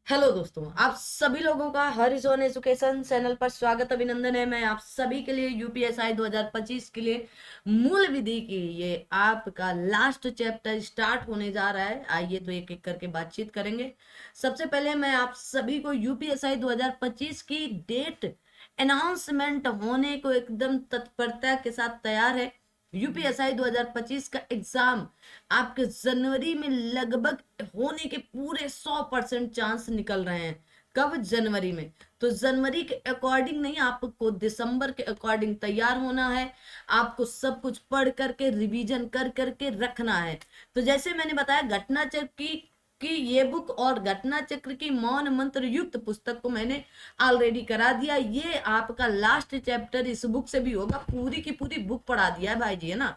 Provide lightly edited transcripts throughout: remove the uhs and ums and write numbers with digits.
Hello दोस्तों, आप सभी लोगों का हरिजोन एजुकेशन चैनल पर स्वागत अभिनंदन है। मैं आप सभी के लिए यूपीएसआई 2025 के लिए मूल विधि की ये आपका लास्ट चैप्टर स्टार्ट होने जा रहा है। आइए तो एक एक करके बातचीत करेंगे। सबसे पहले मैं आप सभी को यूपीएसआई 2025 की डेट अनाउंसमेंट होने को एकदम तत्परता के साथ तैयार है। यूपीएसआई 2025 का एग्जाम आपके जनवरी में लगभग होने के पूरे 100% चांस निकल रहे हैं। कब? जनवरी में। तो जनवरी के अकॉर्डिंग नहीं, आपको दिसंबर के अकॉर्डिंग तैयार होना है। आपको सब कुछ पढ़ करके रिवीजन कर करके रखना है। तो जैसे मैंने बताया, घटना चक्र की ये बुक और घटना चक्र की मौन मंत्र युक्त पुस्तक को मैंने ऑलरेडी करा दिया। ये आपका लास्ट चैप्टर इस बुक से भी होगा। पूरी की पूरी बुक पढ़ा दिया है भाई जी, है ना।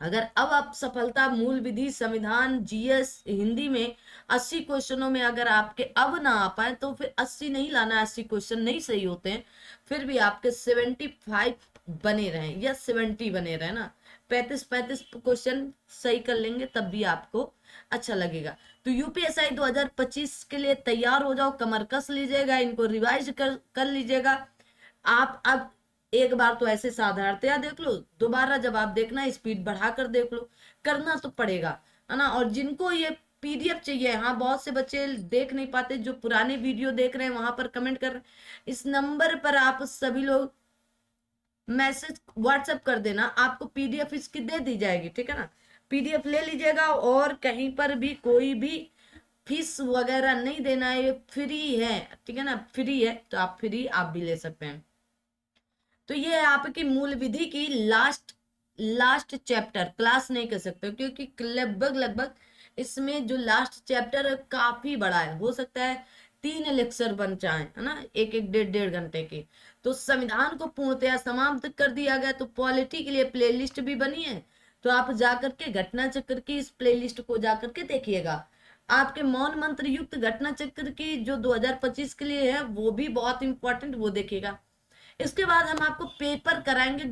अगर अब आप सफलता, मूल विधि, संविधान, जीएस हिंदी में 80 क्वेश्चनों में अगर आपके अब ना आ पाए तो फिर 80 नहीं लाना, 80 क्वेश्चन नहीं सही होते हैं। फिर भी आपके 75 बने रहे या 70 बने रहे ना, 35 क्वेश्चन सही कर लेंगे तब भी आपको अच्छा लगेगा। तो यूपीएसआई 2025 के लिए तैयार हो जाओ, कमर कस लीजिएगा, इनको रिवाइज कर लीजिएगा। आप अब एक बार तो ऐसे साधारणतया देख लो, दोबारा जब आप देखना स्पीड बढ़ाकर देख लो। करना तो पड़ेगा, है ना। और जिनको ये पीडीएफ चाहिए, हाँ बहुत से बच्चे देख नहीं पाते, जो पुराने वीडियो देख रहे हैं वहां पर कमेंट कर रहे हैं। इस नंबर पर आप सभी लोग मैसेज व्हाट्सएप कर देना, आपको पीडीएफ इसकी दे दी जाएगी, ठीक है ना। पीडीएफ ले लीजिएगा, और कहीं पर भी कोई भी फीस वगैरह नहीं देना है, ये फ्री है, ठीक है ना। फ्री है तो आप फ्री आप भी ले सकते हैं। तो ये है आपकी मूल विधि की लास्ट लास्ट चैप्टर। क्लास नहीं कर सकते क्योंकि लगभग लगभग इसमें जो लास्ट चैप्टर है काफी बड़ा है। हो सकता है 3 लेक्चर बन जाए, है ना, एक एक डेढ़ डेढ़ घंटे के। तो संविधान को पूर्णतया समाप्त कर दिया गया। तो पॉलिटी के लिए प्लेलिस्ट भी बनी है, तो आप जाकर के घटना चक्र की इस प्लेलिस्ट को जाकर के देखिएगा। आपके मौन मंत्र युक्त घटना चक्र की जो 2025 के लिए है वो भी बहुत इंपॉर्टेंट, वो देखिएगा। इसके बाद हम आपको पेपर कराएंगे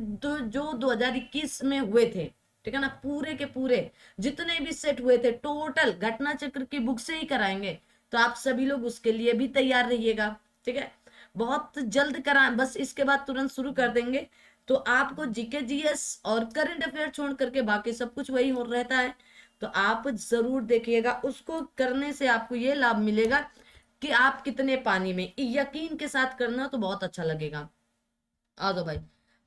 जो 2021 में हुए थे, ठीक है ना। पूरे के पूरे जितने भी सेट हुए थे टोटल घटना चक्र की बुक से ही कराएंगे। तो आप सभी लोग उसके लिए भी तैयार रहिएगा, ठीक है। बहुत जल्द करा, बस इसके बाद तुरंत शुरू कर देंगे। तो आपको जीके जीएस और करंट अफेयर छोड़ करके बाकी सब कुछ वही हो रहता है। तो आप जरूर देखिएगा, उसको करने से आपको ये लाभ मिलेगा कि आप कितने पानी में, यकीन के साथ करना तो बहुत अच्छा लगेगा। आ जाओ भाई।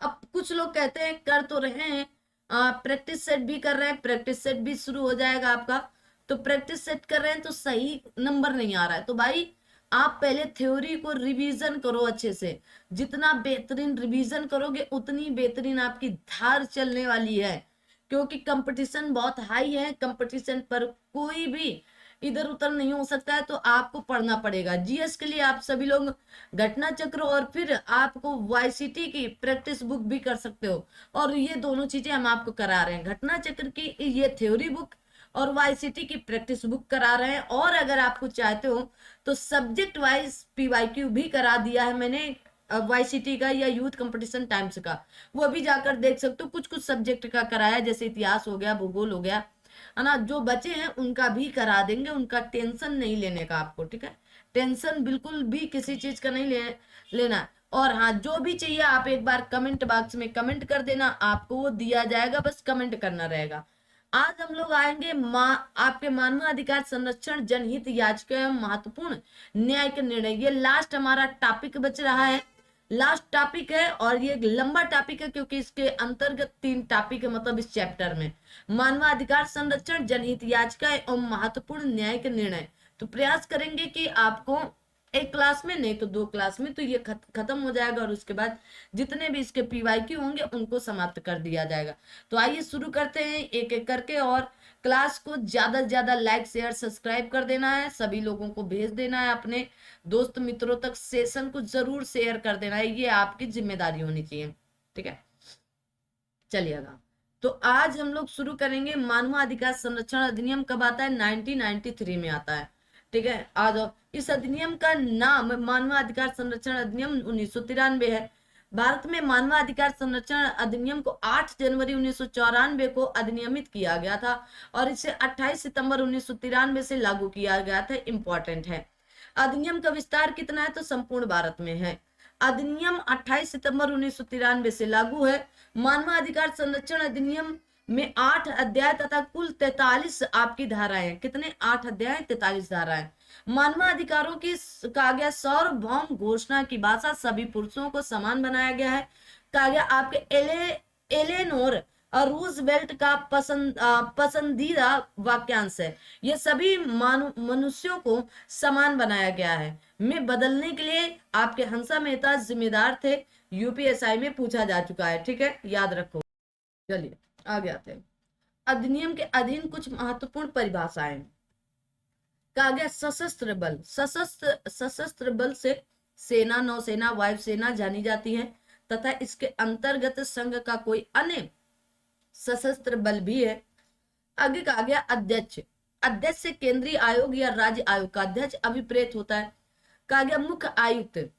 अब कुछ लोग कहते हैं कर तो रहे हैं, प्रैक्टिस सेट भी कर रहे हैं, प्रैक्टिस सेट भी शुरू हो जाएगा आपका। तो प्रैक्टिस सेट कर रहे हैं तो सही नंबर नहीं आ रहा है, तो भाई आप पहले थ्योरी को रिवीजन करो अच्छे से। जितना बेहतरीन रिवीजन करोगे उतनी बेहतरीन आपकी धार चलने वाली है। क्योंकि कंपटीशन बहुत हाई है, कंपटीशन पर कोई भी इधर उधर नहीं हो सकता है। तो आपको पढ़ना पड़ेगा। जीएस के लिए आप सभी लोग घटना चक्र और फिर आपको वाईसीटी की प्रैक्टिस बुक भी कर सकते हो। और ये दोनों चीजें हम आपको करा रहे हैं, घटना चक्र की ये थ्योरी बुक और वाईसीटी की प्रैक्टिस बुक करा रहे हैं। और अगर आपको चाहते हो तो सब्जेक्ट वाइज पीवाईक्यू भी करा दिया है मैंने, वाईसीटी का या यूथ कंपटीशन टाइम्स का, वो भी जाकर देख सकते हो। कुछ कुछ सब्जेक्ट का कराया, जैसे इतिहास हो गया, भूगोल हो गया, है ना। जो बचे हैं उनका भी करा देंगे, उनका टेंशन नहीं लेने का आपको, ठीक है। टेंशन बिल्कुल भी किसी चीज का नहीं लेना। और हाँ, जो भी चाहिए आप एक बार कमेंट बॉक्स में कमेंट कर देना, आपको वो दिया जाएगा, बस कमेंट करना रहेगा। आज हम लोग आएंगे आपके मानव अधिकार संरक्षण जनहित याचिका एवं महत्वपूर्ण न्यायिक निर्णय। ये लास्ट हमारा टॉपिक बच रहा है, लास्ट टॉपिक है। और ये लंबा टॉपिक है क्योंकि इसके अंतर्गत 3 टॉपिक है, मतलब इस चैप्टर में मानवाधिकार संरक्षण जनहित याचिका एवं महत्वपूर्ण न्यायिक निर्णय। तो प्रयास करेंगे कि आपको एक क्लास में नहीं तो 2 क्लास में तो ये खत्म हो जाएगा, और उसके बाद जितने भी इसके पीवाईक्यू होंगे उनको समाप्त कर दिया जाएगा। तो आइए शुरू करते हैं एक एक करके। और क्लास को ज्यादा से ज्यादा लाइक शेयर सब्सक्राइब कर देना है, सभी लोगों को भेज देना है, अपने दोस्त मित्रों तक सेशन को जरूर शेयर कर देना है, ये आपकी जिम्मेदारी होनी चाहिए, ठीक है। चलिएगा, तो आज हम लोग शुरू करेंगे। मानवाधिकार संरक्षण अधिनियम कब आता है? 1993 में आता है, ठीक है। आज इस अधिनियम का नाम मानवाधिकार संरक्षण अधिनियम 1993 है। भारत में मानवाधिकार संरक्षण अधिनियम को 8 जनवरी 1994 को अधिनियमित किया गया था और इसे 28 सितंबर 1993 से लागू किया गया था। इंपॉर्टेंट है। अधिनियम का विस्तार कितना है? तो संपूर्ण भारत में है। अधिनियम 28 सितंबर 1993 से लागू है। मानवाधिकार संरक्षण अधिनियम में 8 अध्याय तथा कुल 43 आपकी धाराएं। कितने? 8 अध्याय 43 धाराएं। मानवाधिकारों की कहा गया सार्वभौम घोषणा की भाषा सभी पुरुषों को समान बनाया गया है। कहा गया आपके एलेनोर रूजवेल्ट का पसंदीदा वाक्यांश है, ये सभी मनुष्यों को समान बनाया गया है में बदलने के लिए आपके हंसा मेहता जिम्मेदार थे। यूपीएसआई में पूछा जा चुका है, ठीक है, याद रखो। चलिए आगे आते हैं। अधिनियम के अधीन कुछ महत्वपूर्ण परिभाषाएं। कहा गया सशस्त्र बल। सशस्त्र बल से सेना, नौसेना, वायुसेना जानी जाती है तथा इसके अंतर्गत संघ का कोई अन्य सशस्त्र बल भी है। आगे कहा गया अध्यक्ष। अध्यक्ष से केंद्रीय आयोग या राज्य आयोग का अध्यक्ष अभिप्रेत होता है। कहा गया मुख्य आयुक्त।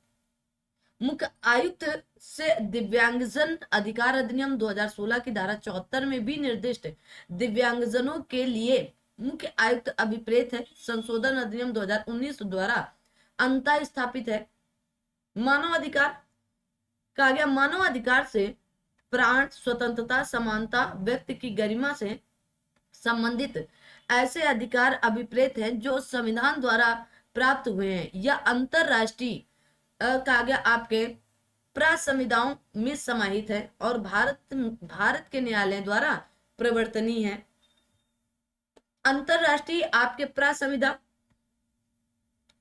मुख्य आयुक्त से दिव्यांगजन अधिकार अधिनियम 2016 की धारा 74 में भी निर्दिष्ट दिव्यांगजनों के लिए मुख्य आयुक्त अभिप्रेत है। संशोधन अधिनियम 2019 द्वारा अंतः स्थापित है। मानव अधिकार। कहा गया मानव अधिकार से प्राण, स्वतंत्रता, समानता, व्यक्ति की गरिमा से संबंधित ऐसे अधिकार अभिप्रेत हैं जो संविधान द्वारा प्राप्त हुए हैं या अंतरराष्ट्रीय कहा गया आपके प्रासंविधाओं में समाहित है और भारत के न्यायालय द्वारा प्रवर्तनीय है। अंतरराष्ट्रीय आपके प्रासंविधा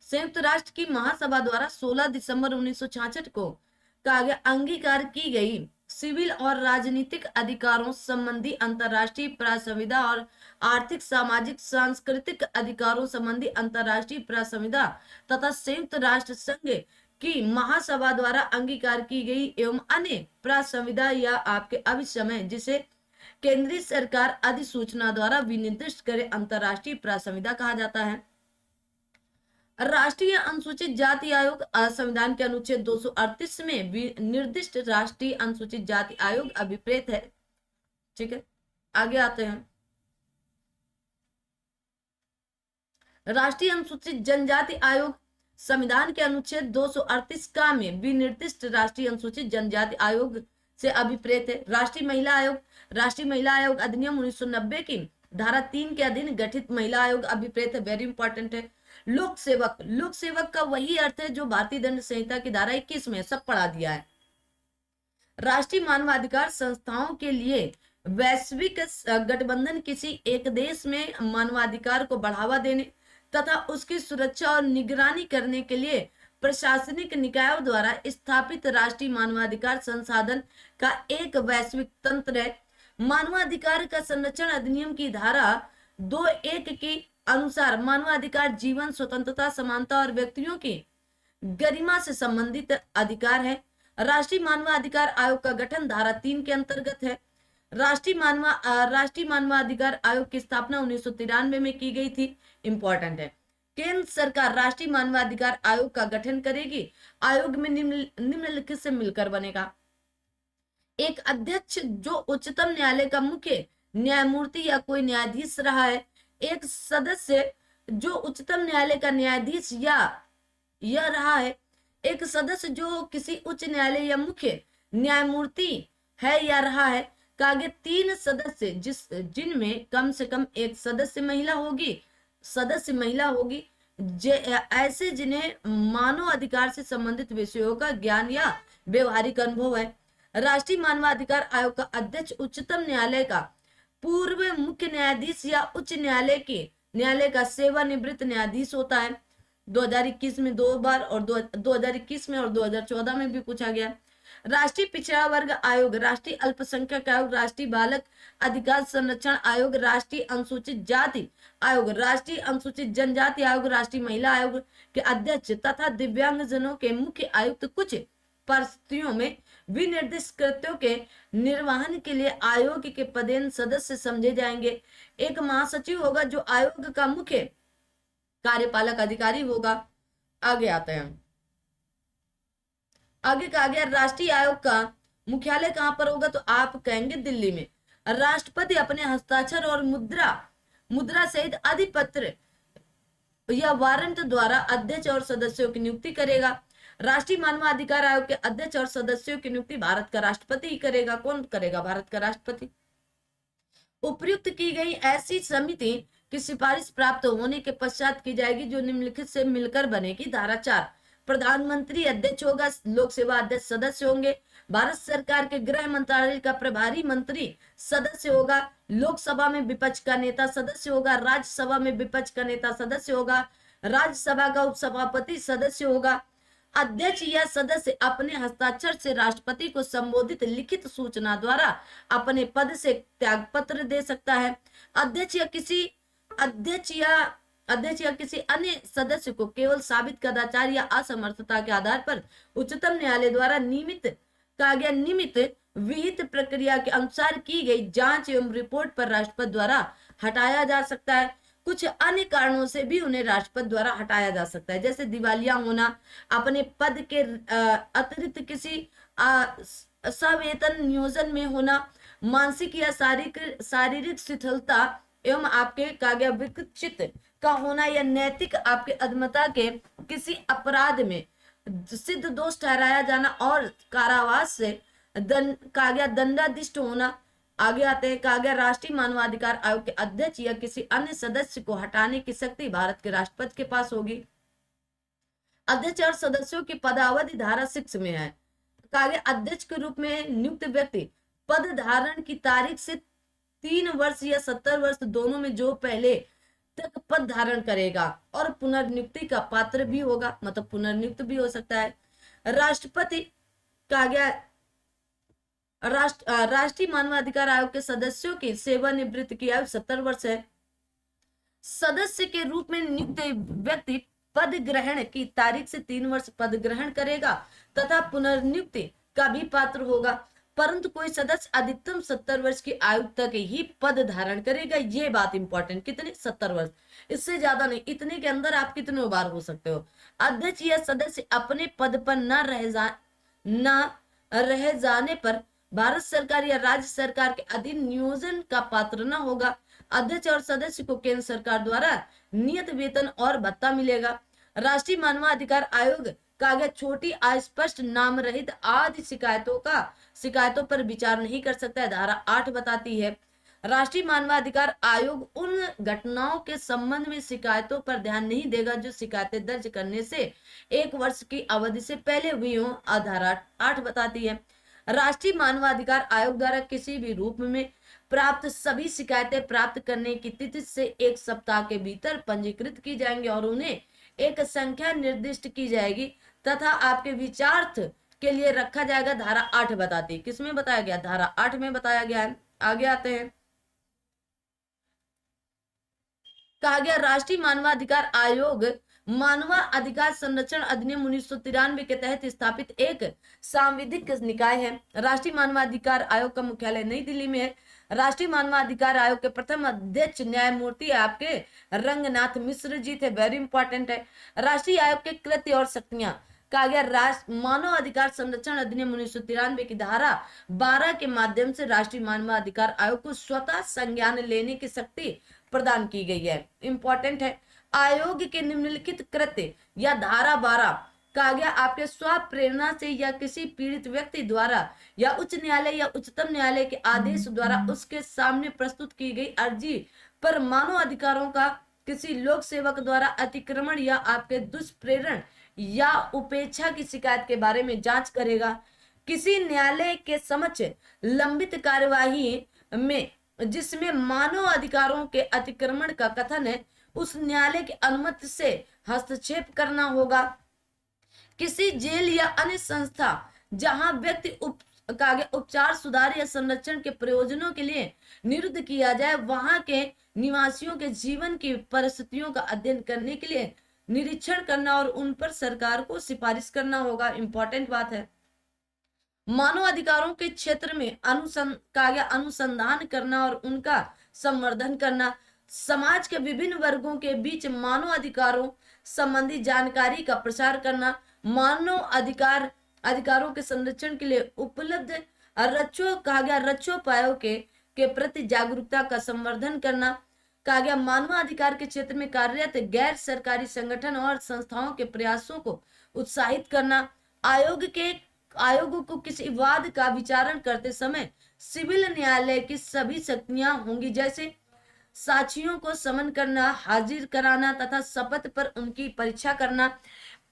संयुक्त राष्ट्र की महासभा द्वारा 16 दिसंबर 1966 को कहा गया अंगीकार की गई सिविल और राजनीतिक अधिकारों संबंधी अंतरराष्ट्रीय प्रासंविधा और आर्थिक, सामाजिक, सांस्कृतिक अधिकारों संबंधी अंतरराष्ट्रीय प्रासंविधा तथा संयुक्त राष्ट्र संघ की महासभा द्वारा अंगीकार की गई एवं अन्य प्रासंविधा या आपके अभिसमय जिसे केंद्रीय सरकार अधिसूचना द्वारा विनिर्दिष्ट करे अंतरराष्ट्रीय प्रासंविधा कहा जाता है। राष्ट्रीय अनुसूचित जाति आयोग संविधान के अनुच्छेद 238 में निर्दिष्ट राष्ट्रीय अनुसूचित जाति आयोग अभिप्रेत है, ठीक है। आगे आते हैं। राष्ट्रीय अनुसूचित जनजाति आयोग संविधान के अनुच्छेद 238 का में विनिर्दिष्ट राष्ट्रीय अनुसूचित जनजाति आयोग से अभिप्रेत है। राष्ट्रीय महिला आयोग। राष्ट्रीय महिला आयोग अधिनियम 1990 की धारा 3 के अधीन गठित महिला आयोग अभिप्रेत है, वेरी इंपॉर्टेंट है। लोक सेवक। लोक सेवक का वही अर्थ है जो भारतीय दंड संहिता की धारा 21 में सब पढ़ा दिया है। राष्ट्रीय मानवाधिकार संस्थाओं के लिए वैश्विक गठबंधन किसी एक देश में मानवाधिकार को बढ़ावा देने तथा उसकी सुरक्षा और निगरानी करने के लिए प्रशासनिक निकायों द्वारा स्थापित राष्ट्रीय मानवाधिकार संसाधन का एक वैश्विक तंत्र है। मानवाधिकार का संरक्षण अधिनियम की धारा 2(1) के अनुसार मानवाधिकार जीवन, स्वतंत्रता, समानता और व्यक्तियों की गरिमा से संबंधित अधिकार है। राष्ट्रीय मानवाधिकार आयोग का गठन धारा 3 के अंतर्गत है। राष्ट्रीय मानवाधिकार आयोग की स्थापना 1993 में की गई थी, इंपॉर्टेंट है। केंद्र सरकार राष्ट्रीय मानवाधिकार आयोग का गठन करेगी। आयोग में निम्नलिखित से मिलकर बनेगा। एक अध्यक्ष जो उच्चतम न्यायालय का मुख्य न्यायमूर्ति या कोई न्यायाधीश रहा है। एक सदस्य जो उच्चतम न्यायालय का न्यायाधीश या यह रहा है। एक सदस्य जो किसी उच्च न्यायालय या मुख्य न्यायमूर्ति है या रहा है। आगे 3 सदस्य जिनमें कम से कम एक सदस्य महिला होगी ऐसे जिन्हें मानव अधिकार से संबंधित विषयों का ज्ञान या व्यवहारिक अनुभव है। राष्ट्रीय मानवाधिकार आयोग का अध्यक्ष उच्चतम न्यायालय का पूर्व मुख्य न्यायाधीश या उच्च न्यायालय का सेवानिवृत्त न्यायाधीश होता है। 2021 में 2 बार और 2021 में और 2014 में भी पूछा गया। राष्ट्रीय पिछड़ा वर्ग आयोग, राष्ट्रीय अल्पसंख्यक आयोग, राष्ट्रीय बालक अधिकार संरक्षण आयोग, राष्ट्रीय अनुसूचित जाति आयोग, राष्ट्रीय अनुसूचित जनजाति आयोग, राष्ट्रीय महिला आयोग के अध्यक्ष तथा दिव्यांगजनों के मुख्य आयुक्त कुछ परिस्थितियों में विनिर्दिष्ट कृत्यों के निर्वहन के लिए आयोग के पदेन सदस्य समझे जाएंगे। एक महासचिव होगा जो आयोग का मुख्य कार्यपालक अधिकारी होगा। आगे आते हैं। आगे कहा गया राष्ट्रीय आयोग का मुख्यालय कहां पर होगा? तो आप कहेंगे दिल्ली में। राष्ट्रपति अपने हस्ताक्षर और मुद्रा सहित अधिपत्र या वारंट द्वारा अध्यक्ष और सदस्यों की नियुक्ति करेगा। राष्ट्रीय मानवाधिकार आयोग के अध्यक्ष और सदस्यों की नियुक्ति भारत का राष्ट्रपति ही करेगा। कौन करेगा? भारत का राष्ट्रपति। उपयुक्त की गई ऐसी समिति की सिफारिश प्राप्त होने के पश्चात की जाएगी, जो निम्नलिखित से मिलकर बनेगी। धारा 4, प्रधानमंत्री अध्यक्ष होगा, लोक सेवा अध्यक्ष सदस्य होंगे। भारत सरकार के गृह मंत्रालय का प्रभारी मंत्री सदस्य होगा। लोकसभा में विपक्ष का नेता सदस्य होगा। राज्यसभा में विपक्ष का नेता सदस्य होगा। राज्यसभा का उपसभापति सदस्य होगा। अध्यक्ष या सदस्य अपने हस्ताक्षर से राष्ट्रपति को संबोधित लिखित सूचना द्वारा अपने पद से त्यागपत्र दे सकता है। अध्यक्ष या किसी अन्य सदस्य को केवल साबित कदाचार या असमर्थता के आधार पर उच्चतम न्यायालय द्वारा नियमित विहित प्रक्रिया के अनुसार की गई जांच एवं रिपोर्ट पर राष्ट्रपति द्वारा हटाया जा सकता है। कुछ अन्य कारणों से भी उन्हें राष्ट्रपति द्वारा हटाया जा सकता है, जैसे दिवालिया होना, अपने पद के अतिरिक्त किसी सवेतन नियोजन में होना, मानसिक या शारीरिक शिथिलता एवं आपके काव्य विकसित का होना, या नैतिक आपके अधमता के किसी अपराध में सिद्ध दोष ठहराया जाना और कारावास से दंडाधिष्ट होना। आगे आते हैं। कहा गया राष्ट्रीय मानवाधिकार आयोग के अध्यक्ष या किसी अन्य सदस्य को हटाने की शक्ति भारत के राष्ट्रपति के पास होगी। अध्यक्ष और सदस्यों की पदावधि धारा 6 में है। कहा गया अध्यक्ष के रूप में नियुक्त व्यक्ति पद धारण की तारीख से 3 वर्ष या 70 वर्ष दोनों में जो पहले तक पद धारण करेगा और पुनर्नियुक्ति का पात्र भी होगा, मतलब पुनर्नियुक्त भी हो सकता है। राष्ट्रपति कहा गया राष्ट्रीय मानवाधिकार आयोग के सदस्यों की सेवानिवृत्ति की आयु 70 वर्ष है। सदस्य के रूप में नियुक्त व्यक्ति पद ग्रहण की तारीख से 3 वर्ष पद ग्रहण करेगा तथा पुनर्नियुक्ति का भी पात्र होगा, परंतु कोई सदस्य अधिकतम 70 वर्ष की आयु तक ही पद धारण करेगा। ये बात इंपॉर्टेंट, कितने? 70 वर्ष, इससे ज्यादा नहीं। इतने के अंदर आप कितने बार हो सकते हो। अध्यक्ष या सदस्य अपने पद पर न रह जाने पर भारत सरकार या राज्य सरकार के अधीन नियोजन का पात्र न होगा। अध्यक्ष और सदस्य को केंद्र सरकार द्वारा नियत वेतन और भत्ता मिलेगा। राष्ट्रीय मानवाधिकार आयोग का गया छोटी अस्पष्ट नाम रहित आदि शिकायतों पर विचार नहीं कर सकता है। धारा 8 बताती है राष्ट्रीय मानवाधिकार आयोग उन घटनाओं के संबंध में शिकायतों पर ध्यान नहीं देगा जो शिकायतें दर्ज करने से 1 वर्ष की अवधि से पहले हुई हो। धारा 8 बताती है राष्ट्रीय मानवाधिकार आयोग द्वारा किसी भी रूप में प्राप्त सभी शिकायतें प्राप्त करने की तिथि से 1 सप्ताह के भीतर पंजीकृत की जाएंगी और उन्हें एक संख्या निर्दिष्ट की जाएगी तथा आपके विचारार्थ के लिए रखा जाएगा। धारा 8 बताती है। किसमें बताया गया? धारा 8 में बताया गया है। आगे आते हैं। कहा गया राष्ट्रीय मानवाधिकार आयोग मानव अधिकार संरक्षण अधिनियम 1993 के तहत स्थापित एक सांविधिक निकाय है। राष्ट्रीय मानवाधिकार आयोग का मुख्यालय नई दिल्ली में है। राष्ट्रीय मानवाधिकार आयोग के प्रथम अध्यक्ष न्यायमूर्ति आपके रंगनाथ मिश्र जी थे। वेरी इंपॉर्टेंट है। राष्ट्रीय आयोग के कृत्य और शक्तियां कहा गया मानव अधिकार संरक्षण अधिनियम 1993 की धारा 12 के माध्यम से राष्ट्रीय मानवाधिकार आयोग को स्वतः संज्ञान लेने की शक्ति प्रदान की गई है। इंपॉर्टेंट है। आयोग के निम्नलिखित कृत्य या धारा 12 कहा गया आपके स्व प्रेरणा से या किसी पीड़ित व्यक्ति द्वारा या उच्च न्यायालय या उच्चतम न्यायालय के आदेश द्वारा उसके सामने प्रस्तुत की गई अर्जी पर मानव अधिकारों का किसी लोक सेवक द्वारा अतिक्रमण या आपके दुष्प्रेरण या उपेक्षा की शिकायत के बारे में जांच करेगा। किसी न्यायालय के समक्ष लंबित कार्यवाही में जिसमें मानव अधिकारों के अतिक्रमण का कथन है, उस न्यायालय की अनुमति से हस्तक्षेप करना होगा। किसी जेल या अन्य संस्था जहां व्यक्ति उपचार, सुधार या संरक्षण के प्रयोजनों के लिए निरुद्ध किया जाए, वहां के निवासियों के जीवन की परिस्थितियों का अध्ययन करने के लिए निरीक्षण करना और उन पर सरकार को सिफारिश करना होगा। इंपॉर्टेंट बात है। मानव अधिकारों के क्षेत्र में अनुसंधान करना और उनका संवर्धन करना, समाज के विभिन्न वर्गों के बीच मानव अधिकारों संबंधी जानकारी का प्रसार करना, मानव अधिकारों के संरक्षण के लिए उपलब्ध रक्षोपायों के प्रति जागरूकता का संवर्धन करना, कहा गया मानवाधिकार के क्षेत्र में कार्यरत गैर सरकारी संगठन और संस्थाओं के प्रयासों को उत्साहित करना। आयोग को किसी वाद का विचारण करते समय सिविल न्यायालय की सभी शक्तियां होंगी, जैसे साक्षियों को समन करना, हाजिर कराना तथा शपथ पर उनकी परीक्षा करना,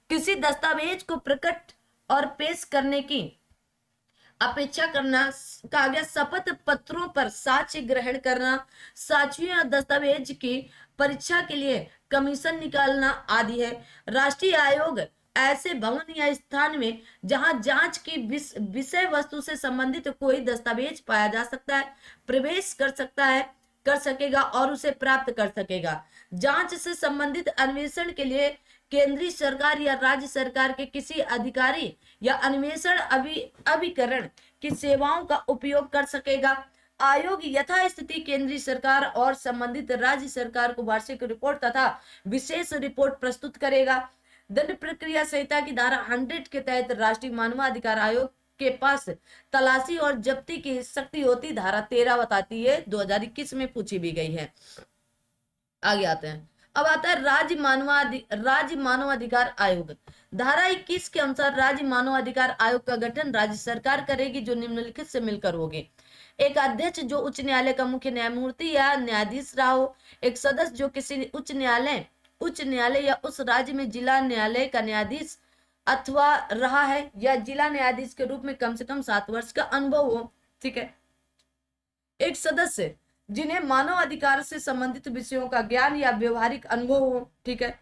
किसी दस्तावेज को प्रकट और पेश करने की अपेक्षा करना। कहा गया शपथ पत्रों पर साक्ष्य ग्रहण करना, साक्ष्यों या दस्तावेज की परीक्षा के लिए कमीशन निकालना आदि है। राष्ट्रीय आयोग ऐसे भवन या स्थान में जहां जांच की विषय वस्तु से संबंधित कोई दस्तावेज पाया जा सकता है, प्रवेश कर सकेगा और उसे प्राप्त कर सकेगा। जांच से संबंधित अन्वेषण के लिए केंद्रीय सरकार या राज्य सरकार के किसी अधिकारी या अन्वेषण अभिकरण की सेवाओं का उपयोग कर सकेगा। आयोग यथास्थिति केंद्रीय सरकार और संबंधित राज्य सरकार को वार्षिक रिपोर्ट तथा विशेष रिपोर्ट प्रस्तुत करेगा। दंड प्रक्रिया संहिता की धारा 100 के तहत राष्ट्रीय मानवाधिकार आयोग के पास तलाशी और जब्ती की शक्ति होती, धारा 13 बताती है, 2021 में पूछी भी गई है। आगे आते हैं। अब आता है राज्य मानवाधिकार आयोग। धारा 21 के अनुसार राज्य मानवाधिकार आयोग का गठन राज्य सरकार करेगी, जो निम्नलिखित से मिलकर होगी। एक अध्यक्ष जो उच्च न्यायालय का मुख्य न्यायमूर्ति या न्यायाधीश रहा हो, एक सदस्य जो किसी उच्च न्यायालय या उस राज्य में जिला न्यायालय का न्यायाधीश अथवा रहा है या जिला न्यायाधीश के रूप में कम से कम 7 वर्ष का अनुभव हो। ठीक है। एक सदस्य जिन्हें मानव अधिकार से संबंधित विषयों का ज्ञान या व्यवहारिक अनुभव हो। ठीक है।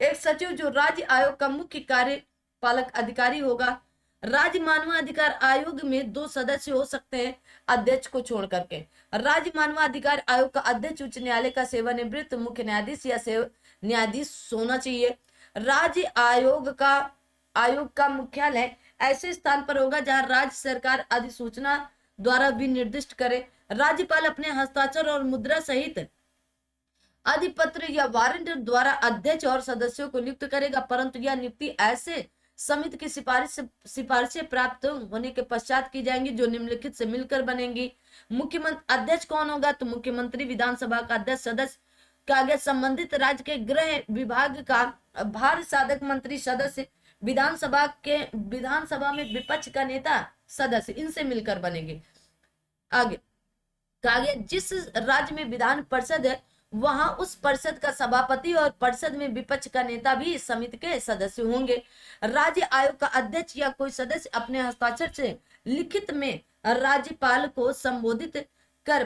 एक सचिव जो राज्य आयोग का मुख्य कार्यपालक अधिकारी होगा। राज्य मानवाधिकार आयोग में 2 सदस्य हो सकते हैं, अध्यक्ष को छोड़ करके। राज्य मानवाधिकार आयोग का अध्यक्ष उच्च न्यायालय का सेवानिवृत्त मुख्य न्यायाधीश या न्यायाधीश होना चाहिए। राज्य आयोग का मुख्यालय ऐसे स्थान पर होगा जहां राज्य सरकार अधिसूचना द्वारा भी निर्दिष्ट करे। राज्यपाल अपने हस्ताक्षर और मुद्रा सहित अधिपत्र या वारंट द्वारा अध्यक्ष और सदस्यों को नियुक्त करेगा, परंतु यह नियुक्ति ऐसे समिति की सिफारिशें प्राप्त होने के पश्चात की जाएंगी, जो निम्नलिखित से मिलकर बनेंगी। मुख्यमंत्री अध्यक्ष कौन होगा? तो मुख्यमंत्री, विधानसभा का अध्यक्ष, सदस्य का आगे संबंधित राज्य के गृह विभाग का भार साधक मंत्री सदस्य, विधानसभा में विपक्ष का नेता सदस्य, इनसे मिलकर बनेंगे। आगे जिस राज्य में विधान परिषद है वहां उस परिषद का सभापति और परिषद में विपक्ष का नेता भी इस समिति के सदस्य होंगे। राज्य आयोग का अध्यक्ष या कोई सदस्य अपने हस्ताक्षर से लिखित में राज्यपाल को संबोधित कर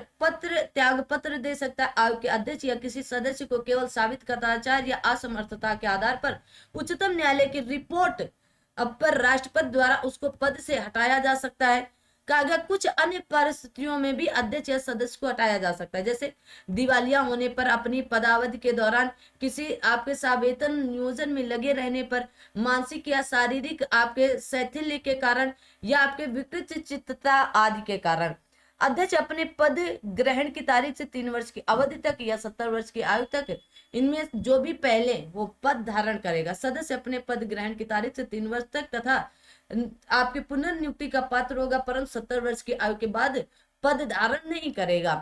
त्याग पत्र दे सकता है। आयोग के अध्यक्ष या किसी सदस्य को केवल साबित कदाचार या असमर्थता के आधार पर उच्चतम न्यायालय की रिपोर्ट पर राष्ट्रपति द्वारा उसको पद से हटाया जा सकता है। कहा गया कुछ अन्य परिस्थितियों में भी अध्यक्ष या सदस्य को हटाया जा सकता है, जैसे दिवालिया होने पर, अपनी पदावधि के दौरान किसी आपके सावेतन नियोजन में लगे रहने पर, मानसिक या शारीरिक आपके शैथिल्य के कारण या आपके विकृत चित्तता आदि के कारण। अध्यक्ष अपने पद ग्रहण की तारीख से 3 वर्ष की अवधि तक या 70 वर्ष की आयु तक इनमें जो भी पहले वो पद धारण करेगा। सदस्य अपने पद ग्रहण की तारीख से 3 वर्ष तक तथा आपके पुनर्नियुक्ति का पात्र होगा, परंतु 70 वर्ष की आयु के बाद पद धारण नहीं करेगा।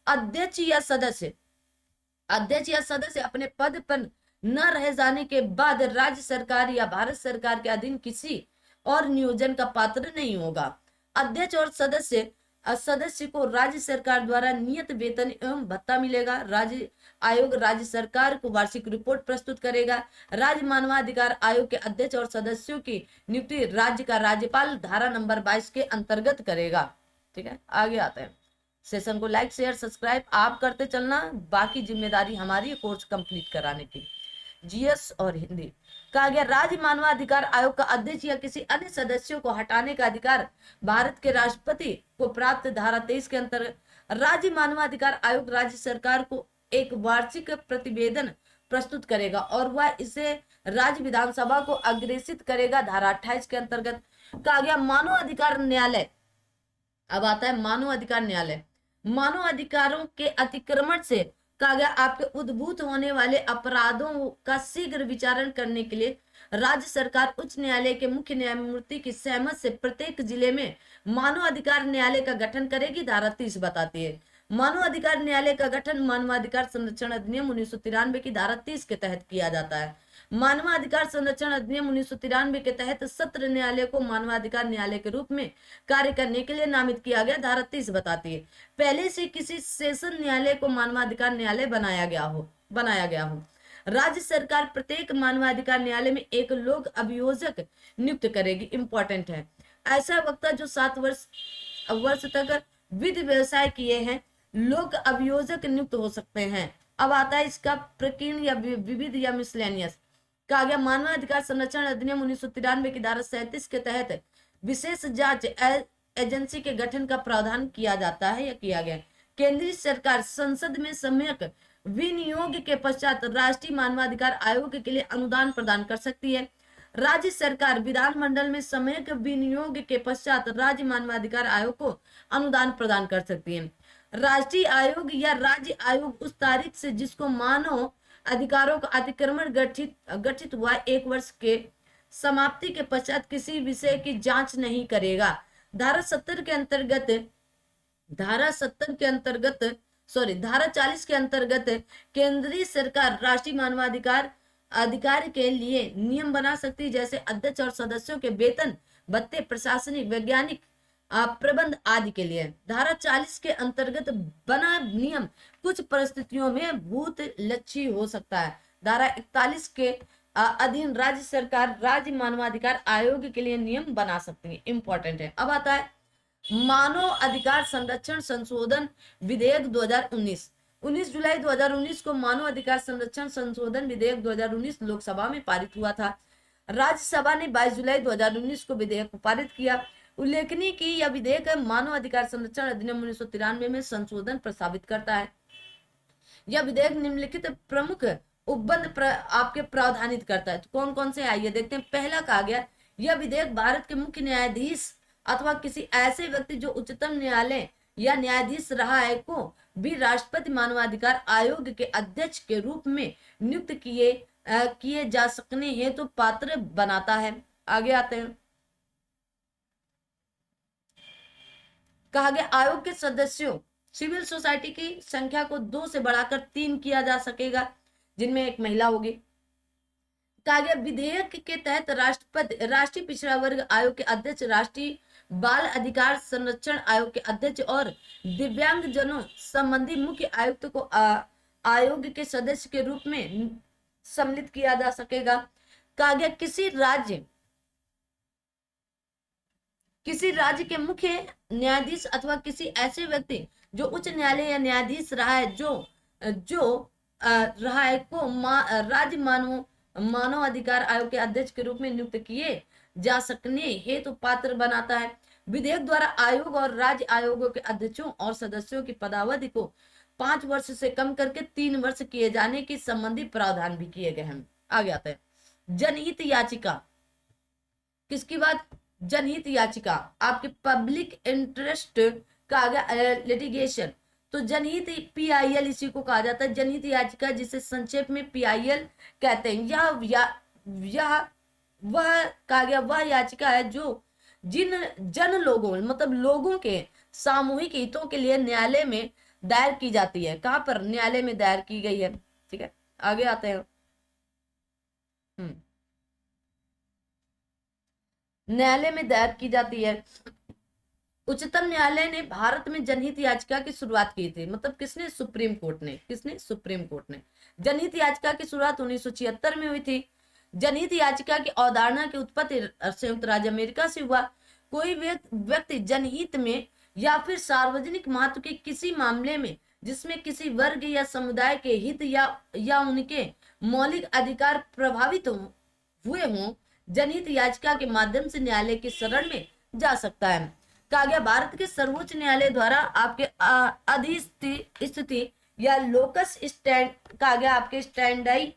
अध्यक्ष या सदस्य अपने पद पर न रह जाने के बाद राज्य सरकार या भारत सरकार के अधीन किसी और नियोजन का पात्र नहीं होगा। अध्यक्ष और सदस्य को राज्य सरकार द्वारा नियत वेतन एवं भत्ता मिलेगा। राज्य आयोग राज्य सरकार को वार्षिक रिपोर्ट प्रस्तुत करेगा। राज्य मानवाधिकार आयोग के अध्यक्ष और सदस्यों की नियुक्ति राज्य का राज्यपाल धारा नंबर 22 के अंतर्गत करेगा। ठीक है, आगे आते हैं। सेशन को लाइक शेयर सब्सक्राइब आप करते चलना, बाकी जिम्मेदारी हमारी कोर्स कंप्लीट कराने की। जीएस और हिंदी। कहा गया राज्य मानवाधिकार आयोग का अध्यक्ष या किसी अन्य सदस्यों को हटाने का अधिकार भारत के राष्ट्रपति को प्राप्त। धारा 23 के अंतर्गत राज्य मानवाधिकार आयोग राज्य सरकार को एक वार्षिक प्रतिवेदन प्रस्तुत करेगा और वह इसे राज्य विधानसभा को अग्रेसित करेगा। धारा 28 के अंतर्गत। कहा गया मानव अधिकार न्यायालय। अब आता है मानव अधिकार न्यायालय। मानव अधिकारों के अतिक्रमण से कहा गया आपके उद्भूत होने वाले अपराधों का शीघ्र विचारण करने के लिए राज्य सरकार उच्च न्यायालय के मुख्य न्यायमूर्ति की सहमति से प्रत्येक जिले में मानव अधिकार न्यायालय का गठन करेगी। धारा 30 बताती है मानवाधिकार न्यायालय का गठन मानवाधिकार संरक्षण अधिनियम 1993 की धारा 30 के तहत किया जाता है। मानवाधिकार संरक्षण अधिनियम 1993 के तहत सत्र न्यायालय को मानवाधिकार न्यायालय के रूप में कार्य करने के लिए नामित किया गया। धारा 30 बताती है पहले से किसी सेशन न्यायालय को मानवाधिकार न्यायालय बनाया गया हो। राज्य सरकार प्रत्येक मानवाधिकार न्यायालय में एक लोक अभियोजक नियुक्त करेगी। इंपॉर्टेंट है, ऐसा वक्ता जो 7 वर्ष तक विधि व्यवसाय किए हैं लोक अभियोजक नियुक्त हो सकते हैं। अब आता है इसका प्रकीर्ण या विविध या मिसलेनियस। कहा गया मानवाधिकार संरक्षण अधिनियम 1993 की धारा 37 के तहत विशेष जांच एजेंसी के गठन का प्रावधान किया जाता है या किया गया। केंद्रीय सरकार संसद में सम्यक विनियोग के पश्चात राष्ट्रीय मानवाधिकार आयोग के लिए अनुदान प्रदान कर सकती है। राज्य सरकार विधानमंडल में सम्यक विनियोग के पश्चात राज्य मानवाधिकार आयोग को अनुदान प्रदान कर सकती है। राष्ट्रीय आयोग या राज्य आयोग उस तारीख से जिसको मानव अधिकारों का अतिक्रमण गठित हुआ 1 वर्ष के समाप्ति के पश्चात किसी विषय की जांच नहीं करेगा। धारा 40 के अंतर्गत केंद्रीय सरकार राष्ट्रीय मानवाधिकार अधिकार के लिए नियम बना सकती है, जैसे अध्यक्ष और सदस्यों के वेतन भत्ते, प्रशासनिक वैज्ञानिक प्रबंध आदि के लिए। धारा 40 के अंतर्गत बना नियम कुछ परिस्थितियों में भूत लक्ष्य हो सकता है। धारा 41 के अधीन राज्य सरकार राज्य मानवाधिकार आयोग के लिए नियम बना सकती है। इंपॉर्टेंट है। अब आता है मानव अधिकार संरक्षण संशोधन विधेयक 2019। 19 जुलाई 2019 को मानव अधिकार संरक्षण संशोधन विधेयक 2019 लोकसभा में पारित हुआ था। राज्यसभा ने 22 जुलाई 2019 को विधेयक को पारित किया। उल्लेखनीय कि यह विधेयक मानव अधिकार संरक्षण अधिनियम 1993 में संशोधन प्रस्तावित करता है। यह विधेयक निम्नलिखित प्रमुख उपबंध आपके प्रावधानित करता है। तो कौन कौन से आइए देखते हैं। पहला कहा गया यह विधेयक भारत के मुख्य न्यायाधीश अथवा किसी ऐसे व्यक्ति जो उच्चतम न्यायालय या न्यायाधीश रहा है को भी राष्ट्रपति मानवाधिकार आयोग के अध्यक्ष के रूप में नियुक्त किए जा सकने हेतु पात्र बनाता है। आगे आते हैं। कहा गया आयोग के सदस्यों सिविल सोसाइटी की संख्या को 2 से बढ़ाकर 3 किया जा सकेगा, जिनमें एक महिला होगी। कहा गया विधेयक के तहत राष्ट्रीय पिछड़ा वर्ग आयोग के अध्यक्ष, राष्ट्रीय बाल अधिकार संरक्षण आयोग के अध्यक्ष और दिव्यांग जनों संबंधी मुख्य आयुक्त को आयोग के सदस्य के रूप में सम्मिलित किया जा सकेगा। कहा गया किसी राज्य के मुख्य न्यायाधीश अथवा किसी ऐसे व्यक्ति जो उच्च न्यायालय या न्यायाधीश रहा है को राज्य मानव अधिकार आयोग के अध्यक्ष के रूप में नियुक्त किए जा सकने हेतु पात्र बनाता है। विधेयक द्वारा आयोग और राज्य आयोगों के अध्यक्षों और सदस्यों की पदावधि को 5 वर्ष से कम करके 3 वर्ष किए जाने की संबंधी प्रावधान भी किए गए हैं। आगे आते हैं जनहित याचिका। किसकी बात? जनहित याचिका आपके पब्लिक इंटरेस्ट का आगे लिटिगेशन। तो जनहित PIL इसी को कहा जाता है जनहित याचिका, जिसे संक्षेप में PIL कहते हैं। वह कहा गया वह याचिका है जो जन लोगों मतलब लोगों के सामूहिक हितों के लिए न्यायालय में दायर की जाती है। कहां पर? न्यायालय में दायर की गई है। ठीक है, आगे आते हैं। न्यायालय में दायर की जाती है। उच्चतम न्यायालय ने भारत में जनहित याचिका की शुरुआत की थी। मतलब किसने? सुप्रीम कोर्ट ने। जनहित याचिका की शुरुआत 1976 में हुई थी। जनहित याचिका की अवधारणा की उत्पत्ति संयुक्त राज्य अमेरिका से हुआ। कोई व्यक्ति जनहित में या फिर सार्वजनिक महत्व के किसी मामले में जिसमें किसी वर्ग या समुदाय के हित या उनके मौलिक अधिकार प्रभावित हुए हों, जनहित याचिका के माध्यम से न्यायालय की शरण में जा सकता है। कहा गया भारत के सर्वोच्च न्यायालय द्वारा आपके अधिस्थिति या लोकस स्टैंड कहा गया आपके स्टैंडाई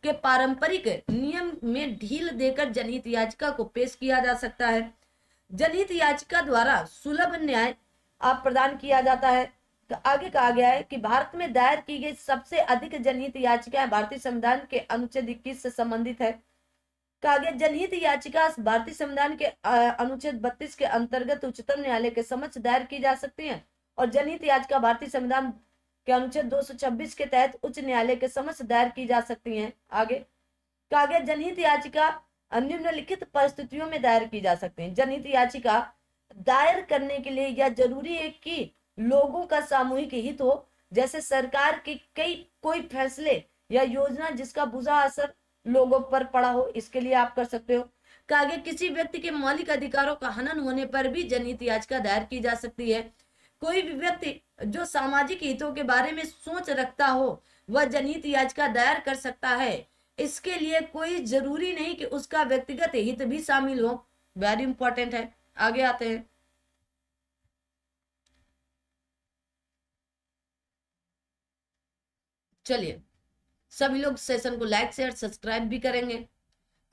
के पारंपरिक नियम में ढील देकर जनहित याचिका को पेश किया जा सकता है। जनहित याचिका द्वारा सुलभ न्याय प्रदान किया जाता है। तो आगे कहा गया है कि भारत में दायर की गई सबसे अधिक जनहित याचिकाएं भारतीय संविधान के अनुच्छेद 21 से संबंधित है। कहा गया जनहित याचिका भारतीय संविधान के अनुच्छेद 32 के अंतर्गत उच्चतम न्यायालय के समक्ष दायर की जा सकती है और जनहित याचिका भारतीय संविधान के अनुच्छेद 226 के तहत उच्च न्यायालय के समक्ष दायर की जा सकती हैं। आगे कहा गया जनहित याचिका निम्नलिखित परिस्थितियों में दायर की जा सकती है। जनहित याचिका दायर करने के लिए यह जरूरी है कि लोगों का सामूहिक हित हो, जैसे सरकार के कोई फैसले या योजना जिसका बुरा असर लोगों पर पड़ा हो, इसके लिए आप कर सकते हो। कहा गया किसी व्यक्ति के मौलिक अधिकारों का हनन होने पर भी जनहित याचिका दायर की जा सकती है। कोई भी व्यक्ति जो सामाजिक हितों के बारे में सोच रखता हो वह जनहित याचिका दायर कर सकता है। इसके लिए कोई जरूरी नहीं कि उसका व्यक्तिगत हित भी शामिल हो। वेरी इंपॉर्टेंट है। आगे आते हैं। चलिए सभी लोग सेशन को लाइक शेयर सब्सक्राइब भी करेंगे।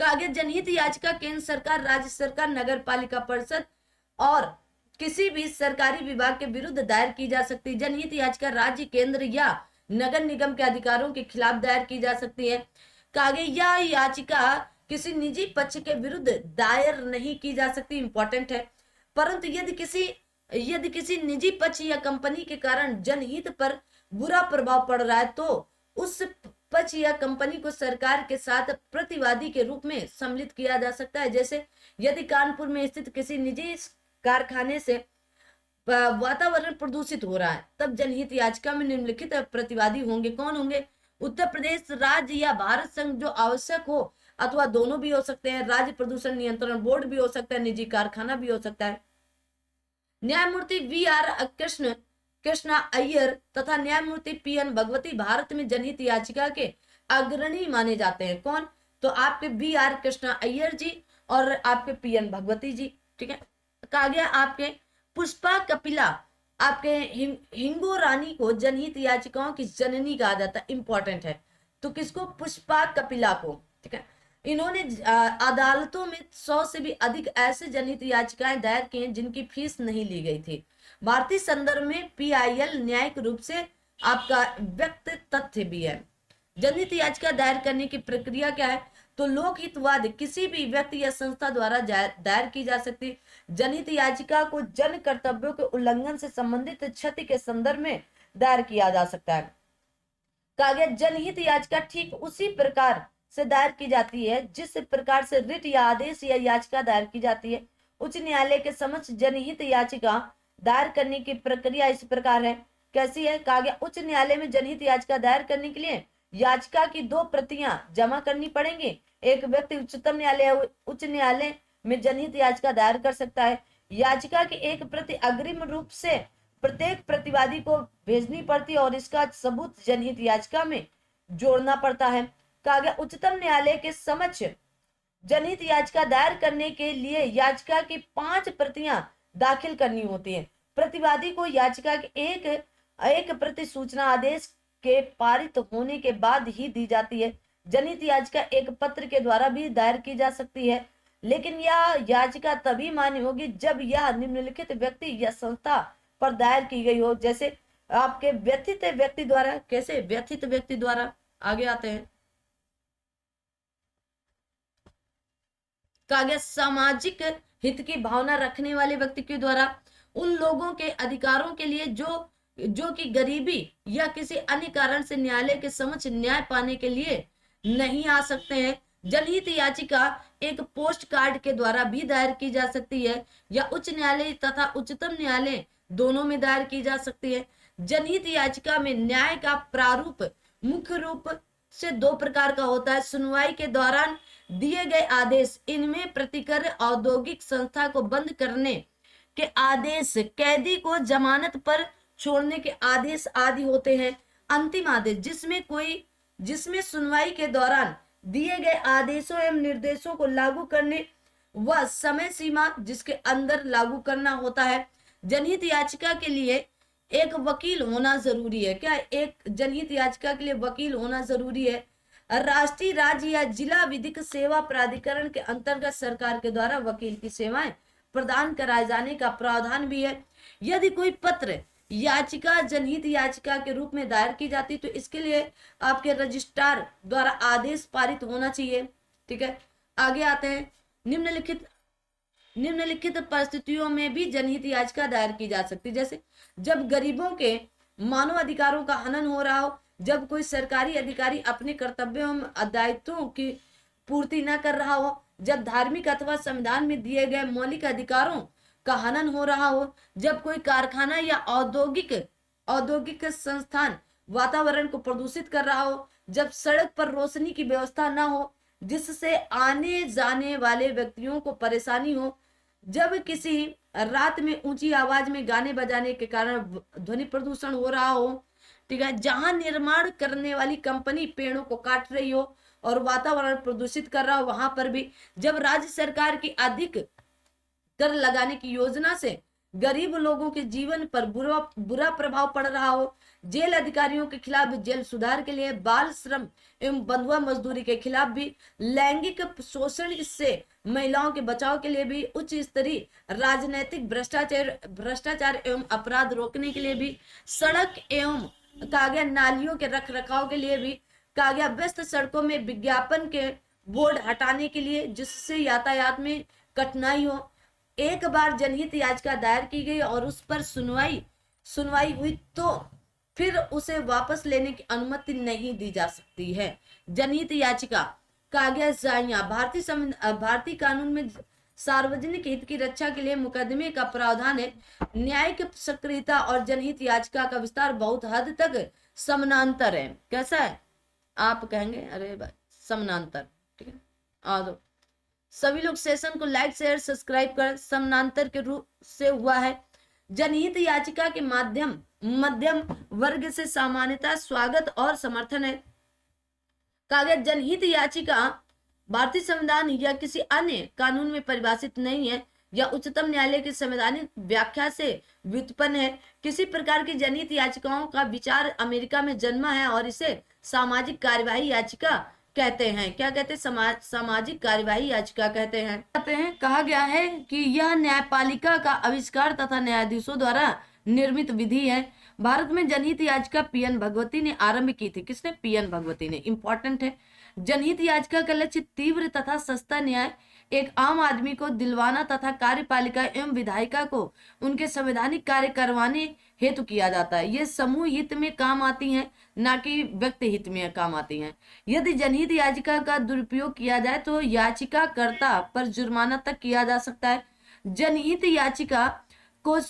तो आगे जनहित याचिका केंद्र सरकार, राज्य सरकार, नगर पालिका परिषद और किसी भी सरकारी विभाग के विरुद्ध दायर की जा सकती है। जनहित याचिका राज्य, केंद्र या नगर निगम के अधिकारों के खिलाफ दायर की जा सकती है। आगे यह याचिका किसी निजी पक्ष के विरुद्ध दायर नहीं की जा सकती, इंपॉर्टेंट है। परंतु यदि किसी निजी पक्ष या कंपनी के कारण जनहित पर बुरा प्रभाव पड़ रहा है तो उस पक्ष या कंपनी को सरकार के साथ प्रतिवादी के रूप में सम्मिलित किया जा सकता है। जैसे यदि कानपुर में स्थित किसी निजी कारखाने से वातावरण प्रदूषित हो रहा है, तब जनहित याचिका में निम्नलिखित प्रतिवादी होंगे। कौन होंगे? उत्तर प्रदेश राज्य या भारत संघ जो आवश्यक हो, अथवा दोनों भी हो सकते हैं। राज्य प्रदूषण नियंत्रण बोर्ड भी हो सकता है, निजी कारखाना भी हो सकता है। न्यायमूर्ति VR कृष्णा अय्यर तथा न्यायमूर्ति PN भगवती भारत में जनहित याचिका के अग्रणी माने जाते हैं। कौन? तो आपके VR कृष्णा अय्यर जी और आपके PN भगवती जी। ठीक है। कहा गया आपके पुष्पा कपिला, आपके हिंगो रानी को जनहित याचिकाओं की जननी कहा जाता है, इंपॉर्टेंट है। तो किसको? पुष्पा कपिला को। ठीक है। इन्होंने अदालतों में 100 से भी अधिक ऐसे जनहित याचिकाएं दायर की हैं जिनकी फीस नहीं ली गई थी। भारतीय संदर्भ में PIL न्यायिक रूप से आपका व्यक्त तथ्य भी है। जनहित याचिका दायर करने की प्रक्रिया क्या है? तो लोकहितवाद किसी भी व्यक्ति या संस्था द्वारा दायर की जा सकती। जनहित याचिका को जन कर्तव्यों के उल्लंघन से संबंधित क्षति के संदर्भ में दायर किया जा सकता है। कहा गया जनहित याचिका ठीक उसी प्रकार से दायर की जाती है जिस प्रकार से रिट या आदेश या याचिका दायर की जाती है। उच्च न्यायालय के समक्ष जनहित याचिका दायर करने की प्रक्रिया इस प्रकार है। कैसी है? कहा गया उच्च न्यायालय में जनहित याचिका दायर करने के लिए याचिका की 2 प्रतियां जमा करनी पड़ेंगी। एक व्यक्ति उच्चतम न्यायालय उच्च न्यायालय में जनहित याचिका दायर कर सकता है। याचिका की एक प्रति अग्रिम रूप से प्रत्येक प्रतिवादी को भेजनी पड़ती है और इसका सबूत जनहित याचिका में जोड़ना पड़ता है। कहा गया उच्चतम न्यायालय के समक्ष जनहित याचिका दायर करने के लिए याचिका की 5 प्रतियां दाखिल करनी होती है। प्रतिवादी को याचिका की एक प्रति सूचना आदेश के पारित होने के बाद ही दी जाती है। जनहित याचिका एक पत्र के द्वारा भी दायर की जा सकती है, लेकिन यह याचिका तभी मान्य होगी जब यह निम्नलिखित व्यक्ति या संस्था पर दायर की गई हो। जैसे आपके व्यथित व्यक्ति द्वारा। कैसे? व्यथित व्यक्ति द्वारा। आगे आते हैं। कहा गया सामाजिक हित की भावना रखने वाले व्यक्ति के द्वारा। उन लोगों के अधिकारों के लिए जो कि गरीबी या किसी अन्य कारण से न्यायालय के समक्ष न्याय पाने के लिए नहीं आ सकते हैं। जनहित याचिका एक पोस्ट कार्ड के द्वारा भी दायर की जा सकती है या उच्च न्यायालय तथा उच्चतम न्यायालय दोनों में दायर की जा सकती है। जनहित याचिका में न्याय का प्रारूप मुख्य रूप से 2 प्रकार का होता है। सुनवाई के दौरान दिए गए आदेश, इनमें प्रतिकर औद्योगिक संस्था को बंद करने के आदेश, कैदी को जमानत पर छोड़ने के आदेश आदि होते हैं। अंतिम आदेश जिसमें सुनवाई के दौरान दिए गए आदेशों एवं निर्देशों को लागू करने व समय सीमा जिसके अंदर लागू करना होता है। जनहित याचिका के लिए एक वकील होना जरूरी है। क्या? एक जनहित याचिका के लिए वकील होना जरूरी है। राष्ट्रीय, राज्य या जिला विधिक सेवा प्राधिकरण के अंतर्गत सरकार के द्वारा वकील की सेवाएं प्रदान कराए जाने का प्रावधान भी है। यदि कोई पत्र याचिका जनहित याचिका के रूप में दायर की जाती तो इसके लिए आपके रजिस्ट्रार द्वारा आदेश पारित होना चाहिए। ठीक है। आगे आते हैं। निम्नलिखित निम्नलिखित परिस्थितियों में भी जनहित याचिका दायर की जा सकती है, जैसे जब गरीबों के मानव अधिकारों का हनन हो रहा हो, जब कोई सरकारी अधिकारी अपने कर्तव्यों एवं दायित्वों की पूर्ति न कर रहा हो, जब धार्मिक अथवा संविधान में दिए गए मौलिक अधिकारों का हनन हो रहा हो, जब कोई कारखाना या औद्योगिक संस्थान वातावरण को प्रदूषित कर रहा हो, जब सड़क पर रोशनी की व्यवस्था न हो जिससे आने जाने वाले व्यक्तियों को परेशानी हो, जब किसी रात में ऊंची आवाज में गाने बजाने के कारण ध्वनि प्रदूषण हो रहा हो, ठीक है, जहां निर्माण करने वाली कंपनी पेड़ों को काट रही हो और वातावरण प्रदूषित कर रहा हो, वहां पर भी जब राज्य सरकार की अधिक कर लगाने की योजना से गरीब लोगों के जीवन पर बुरा प्रभाव पड़ रहा हो, जेल अधिकारियों के खिलाफ जेल सुधार के लिए, बाल श्रम एवं बंधुआ मजदूरी के खिलाफ भी, लैंगिक शोषण से महिलाओं के बचाव के लिए भी, उच्च स्तरीय राजनीतिक भ्रष्टाचार एवं अपराध रोकने के लिए भी, सड़क एवं कागज नालियों के रख रखाव के लिए भी, कागज व्यस्त सड़कों में विज्ञापन के बोर्ड हटाने के लिए जिससे यातायात में कठिनाई हो। एक बार जनहित याचिका दायर की गई और उस पर सुनवाई हुई तो फिर उसे वापस लेने की अनुमति नहीं दी जा सकती है। जनहित याचिका कागजाइयां भारतीय कानून में सार्वजनिक हित की रक्षा के लिए मुकदमे का प्रावधान है। न्यायिक सक्रियता और जनहित याचिका का विस्तार बहुत हद तक समानांतर है। कैसा है? आप कहेंगे अरे भाई समानांतर, ठीक है। आ दो सभी लोग सेशन को लाइक शेयर सब्सक्राइब कर, समानांतर के रूप से हुआ है। जनहित याचिका के मध्यम वर्ग से सामान्यतः स्वागत और समर्थन है। कागज जनहित याचिका भारतीय संविधान या किसी अन्य कानून में परिभाषित नहीं है या उच्चतम न्यायालय की संवैधानिक व्याख्या से व्युत्पन्न है। किसी प्रकार की जनहित याचिकाओं का विचार अमेरिका में जन्मा है और इसे सामाजिक कार्यवाही याचिका कहते हैं। क्या कहते हैं? सामाजिक कार्यवाही याचिका कहते हैं। कहा गया है कि यह न्यायपालिका का आविष्कार तथा न्यायाधीशों द्वारा निर्मित विधि है। भारत में जनहित याचिका पीएन भगवती ने आरंभ की थी। किसने? पीएन भगवती ने। इंपॉर्टेंट है। जनहित याचिका का लक्ष्य तीव्र तथा सस्ता न्याय एक आम आदमी को दिलवाना तथा कार्यपालिका एवं विधायिका को उनके संवैधानिक कार्य करवाने हेतु किया जाता है। ये समूह हित में काम आती हैं, ना कि व्यक्ति हित में काम आती हैं। यदि जनहित याचिका का दुरुपयोग किया जाए तो याचिकाकर्ता पर जुर्माना तक किया जा सकता है। जनहित याचिका को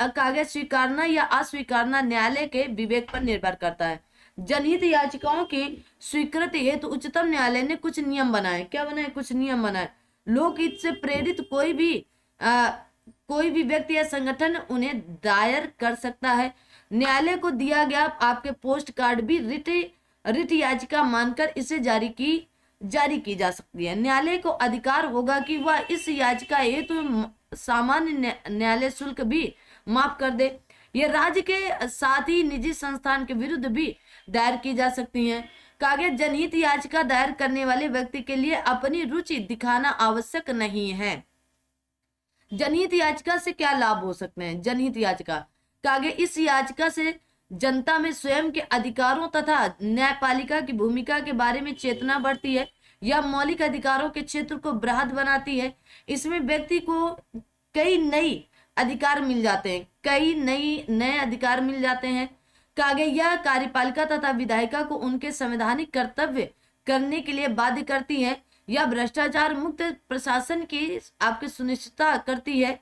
कागज स्वीकारना या अस्वीकारना न्यायालय के विवेक पर निर्भर करता है। जनहित याचिकाओं की स्वीकृति हेतु उच्चतम न्यायालय ने कुछ नियम बनाए। क्या बनाए? कुछ नियम बनाए। लोकहित से प्रेरित कोई भी व्यक्ति या संगठन उन्हें दायर कर सकता है। न्यायालय को दिया गया आपके पोस्ट कार्ड भी रिट याचिका मानकर इसे जारी की जा सकती है। न्यायालय को अधिकार होगा कि वह इस याचिका हेतु सामान्य न्यायालय शुल्क भी माफ कर दे। ये राज्य के साथ ही निजी संस्थान के विरुद्ध भी दायर की जा सकती हैं। कागज जनहित याचिका दायर करने वाले व्यक्ति के लिए अपनी रुचि दिखाना आवश्यक नहीं है। जनहित याचिका से क्या लाभ हो सकते हैं? जनहित याचिका कागज इस याचिका से जनता में स्वयं के अधिकारों तथा न्यायपालिका की भूमिका के बारे में चेतना बढ़ती है। यह मौलिक अधिकारों के क्षेत्र को बृहद बनाती है। इसमें व्यक्ति को कई नए अधिकार मिल जाते हैं। कागज यह कार्यपालिका तथा विधायिका को उनके संवैधानिक कर्तव्य करने के लिए बाध्य करती है। यह भ्रष्टाचार मुक्त प्रशासन की आपकी सुनिश्चितता करती है।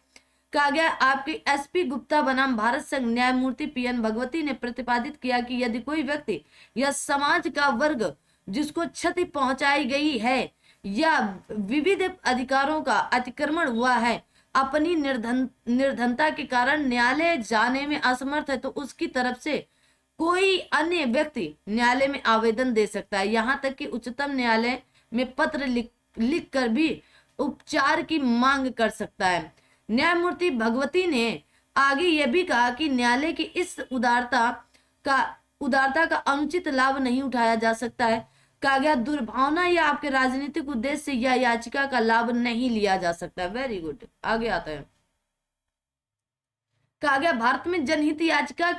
कागज आपके एसपी गुप्ता बनाम भारत संघ न्यायमूर्ति पीएन भगवती ने प्रतिपादित किया कि यदि कोई व्यक्ति या समाज का वर्ग जिसको क्षति पहुंचाई गई है या विविध अधिकारों का अतिक्रमण हुआ है अपनी निर्धनता के कारण न्यायालय जाने में असमर्थ है तो उसकी तरफ से कोई अन्य व्यक्ति न्यायालय में आवेदन दे सकता है। यहाँ तक कि उच्चतम न्यायालय में पत्र लिख कर भी उपचार की मांग कर सकता है। न्यायमूर्ति भगवती ने आगे यह भी कहा कि न्यायालय की इस उदारता का अनुचित लाभ नहीं उठाया जा सकता है। कागज दुर्भावना या आपके राजनीतिक उद्देश्य से यह याचिका का लाभ नहीं लिया जा सकता। Very good. आगे आता है कागज भारत में जनहित याचिका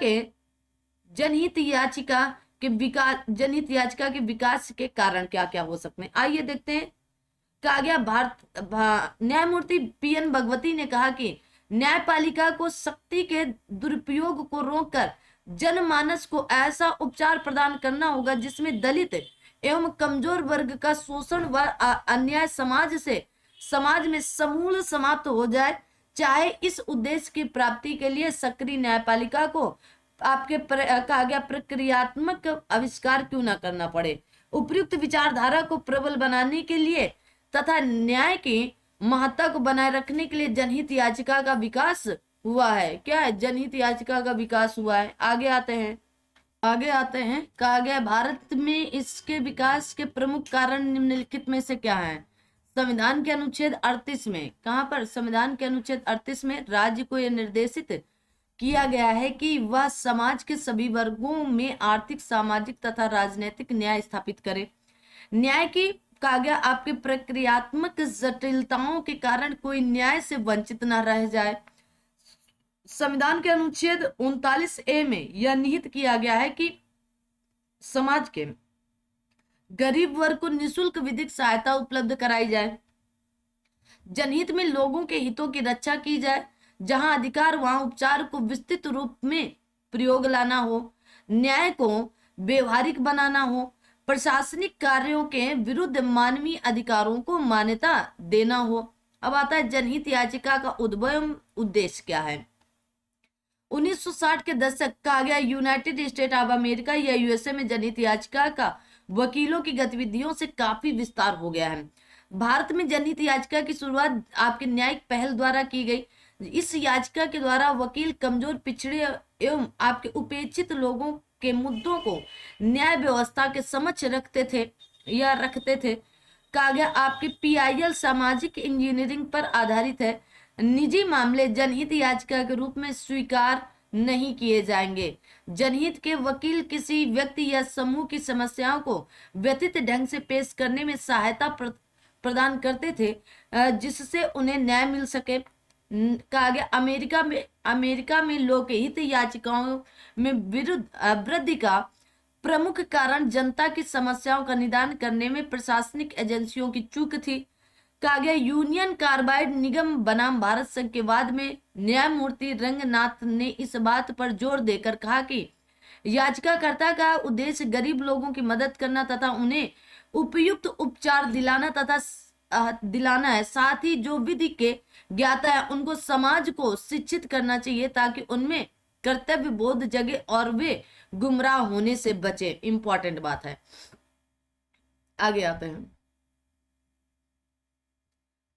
के विकास के कारण क्या क्या हो सकते हैं। आइए देखते हैं। कहा गया न्यायमूर्ति पीएन भगवती ने कहा कि न्यायपालिका को शक्ति के दुरुपयोग को रोककर जनमानस को ऐसा उपचार प्रदान करना होगा जिसमें दलित एवं कमजोर वर्ग का शोषण व अन्याय समाज में समूल समाप्त हो जाए। चाहे इस उद्देश्य की प्राप्ति के लिए सक्रिय न्यायपालिका को कहा गया प्रक्रियात्मक आविष्कार क्यों न करना पड़े। उपयुक्त विचारधारा को प्रबल बनाने के लिए तथा न्याय की महत्ता को बनाए रखने के लिए जनहित याचिका का विकास हुआ है। क्या है? जनहित याचिका का विकास हुआ है। आगे आते हैं। कहा गया भारत में इसके विकास के प्रमुख कारण निम्नलिखित में से क्या है? संविधान के अनुच्छेद 38 में, कहां पर? संविधान के अनुच्छेद 38 में राज्य को यह निर्देशित किया गया है कि वह समाज के सभी वर्गों में आर्थिक, सामाजिक तथा राजनीतिक न्याय स्थापित करे। न्याय की कहा गया आपके प्रक्रियात्मक जटिलताओं के कारण कोई न्याय से वंचित न रह जाए। संविधान के अनुच्छेद 39A में यह निहित किया गया है कि समाज के गरीब वर्ग को निःशुल्क विधिक सहायता उपलब्ध कराई जाए। जनहित में लोगों के हितों की रक्षा की जाए। जहां अधिकार वहां उपचार को विस्तृत रूप में प्रयोग लाना हो, न्याय को व्यवहारिक बनाना हो, प्रशासनिक कार्यों के विरुद्ध मानवीय अधिकारों को मान्यता देना हो। अब आता है जनहित याचिका का उद्भव उद्देश्य क्या है। 1960 के दशक कहा गया यूनाइटेड स्टेट ऑफ अमेरिका या यूएसए में जनहित याचिका का वकीलों की गतिविधियों से काफी विस्तार हो गया है। भारत में जनहित याचिका की शुरुआत आपके न्यायिक पहल द्वारा की गई। इस याचिका के द्वारा वकील कमजोर, पिछड़े एवं आपके उपेक्षित लोगों के मुद्दों को न्याय व्यवस्था के समक्ष रखते थे। कहा गया आपके PIL सामाजिक इंजीनियरिंग पर आधारित है। निजी मामले जनहित याचिका के रूप में स्वीकार नहीं किए जाएंगे। जनहित के वकील किसी व्यक्ति या समूह की समस्याओं को व्यथित ढंग से पेश करने में सहायता प्रदान करते थे, जिससे उन्हें न्याय मिल सके। कहा गया अमेरिका में लोकहित याचिकाओं में वृद्धि का प्रमुख कारण जनता की समस्याओं का निदान करने में प्रशासनिक एजेंसियों की चूक थी। कहा गया यूनियन कार्बाइड निगम बनाम भारत संघ के बाद में न्यायमूर्ति रंगनाथ ने इस बात पर जोर देकर कहा कि याचिकाकर्ता का उद्देश्य गरीब लोगों की मदद करना तथा उन्हें उपयुक्त उपचार दिलाना है। साथ ही जो विधि के ज्ञाता है उनको समाज को शिक्षित करना चाहिए ताकि उनमें कर्तव्य बोध जगे और वे गुमराह होने से बचे। इंपॉर्टेंट बात है। आगे आते हैं,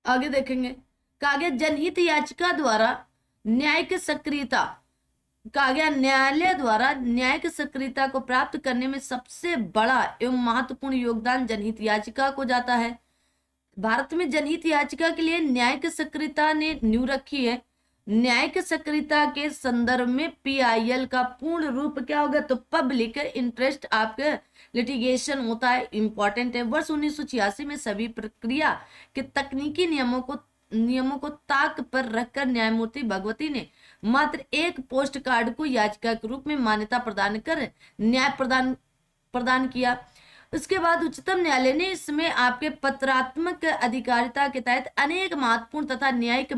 आगे देखेंगे। कहा गया जनहित याचिका द्वारा न्यायिक सक्रियता, कहा गया न्यायालय द्वारा न्यायिक सक्रियता को प्राप्त करने में सबसे बड़ा एवं महत्वपूर्ण योगदान जनहित याचिका को जाता है। भारत में जनहित याचिका के लिए न्यायिक सक्रियता ने नींव रखी है। न्यायिक सक्रियता के संदर्भ में PIL का पूर्ण रूप क्या होगा? तो पब्लिक इंटरेस्ट आपके लिटिगेशन होता है। इंपॉर्टेंट है। वर्ष 1986 में सभी प्रक्रिया के तकनीकी नियमों को ताक पर रखकर न्यायमूर्ति भगवती ने मात्र एक पोस्ट कार्ड को याचिका के रूप में मान्यता प्रदान कर न्याय प्रदान किया। उसके बाद उच्चतम न्यायालय ने इसमें आपके पत्रात्मक अधिकारिता के तहत अनेक महत्वपूर्ण तथा न्यायिक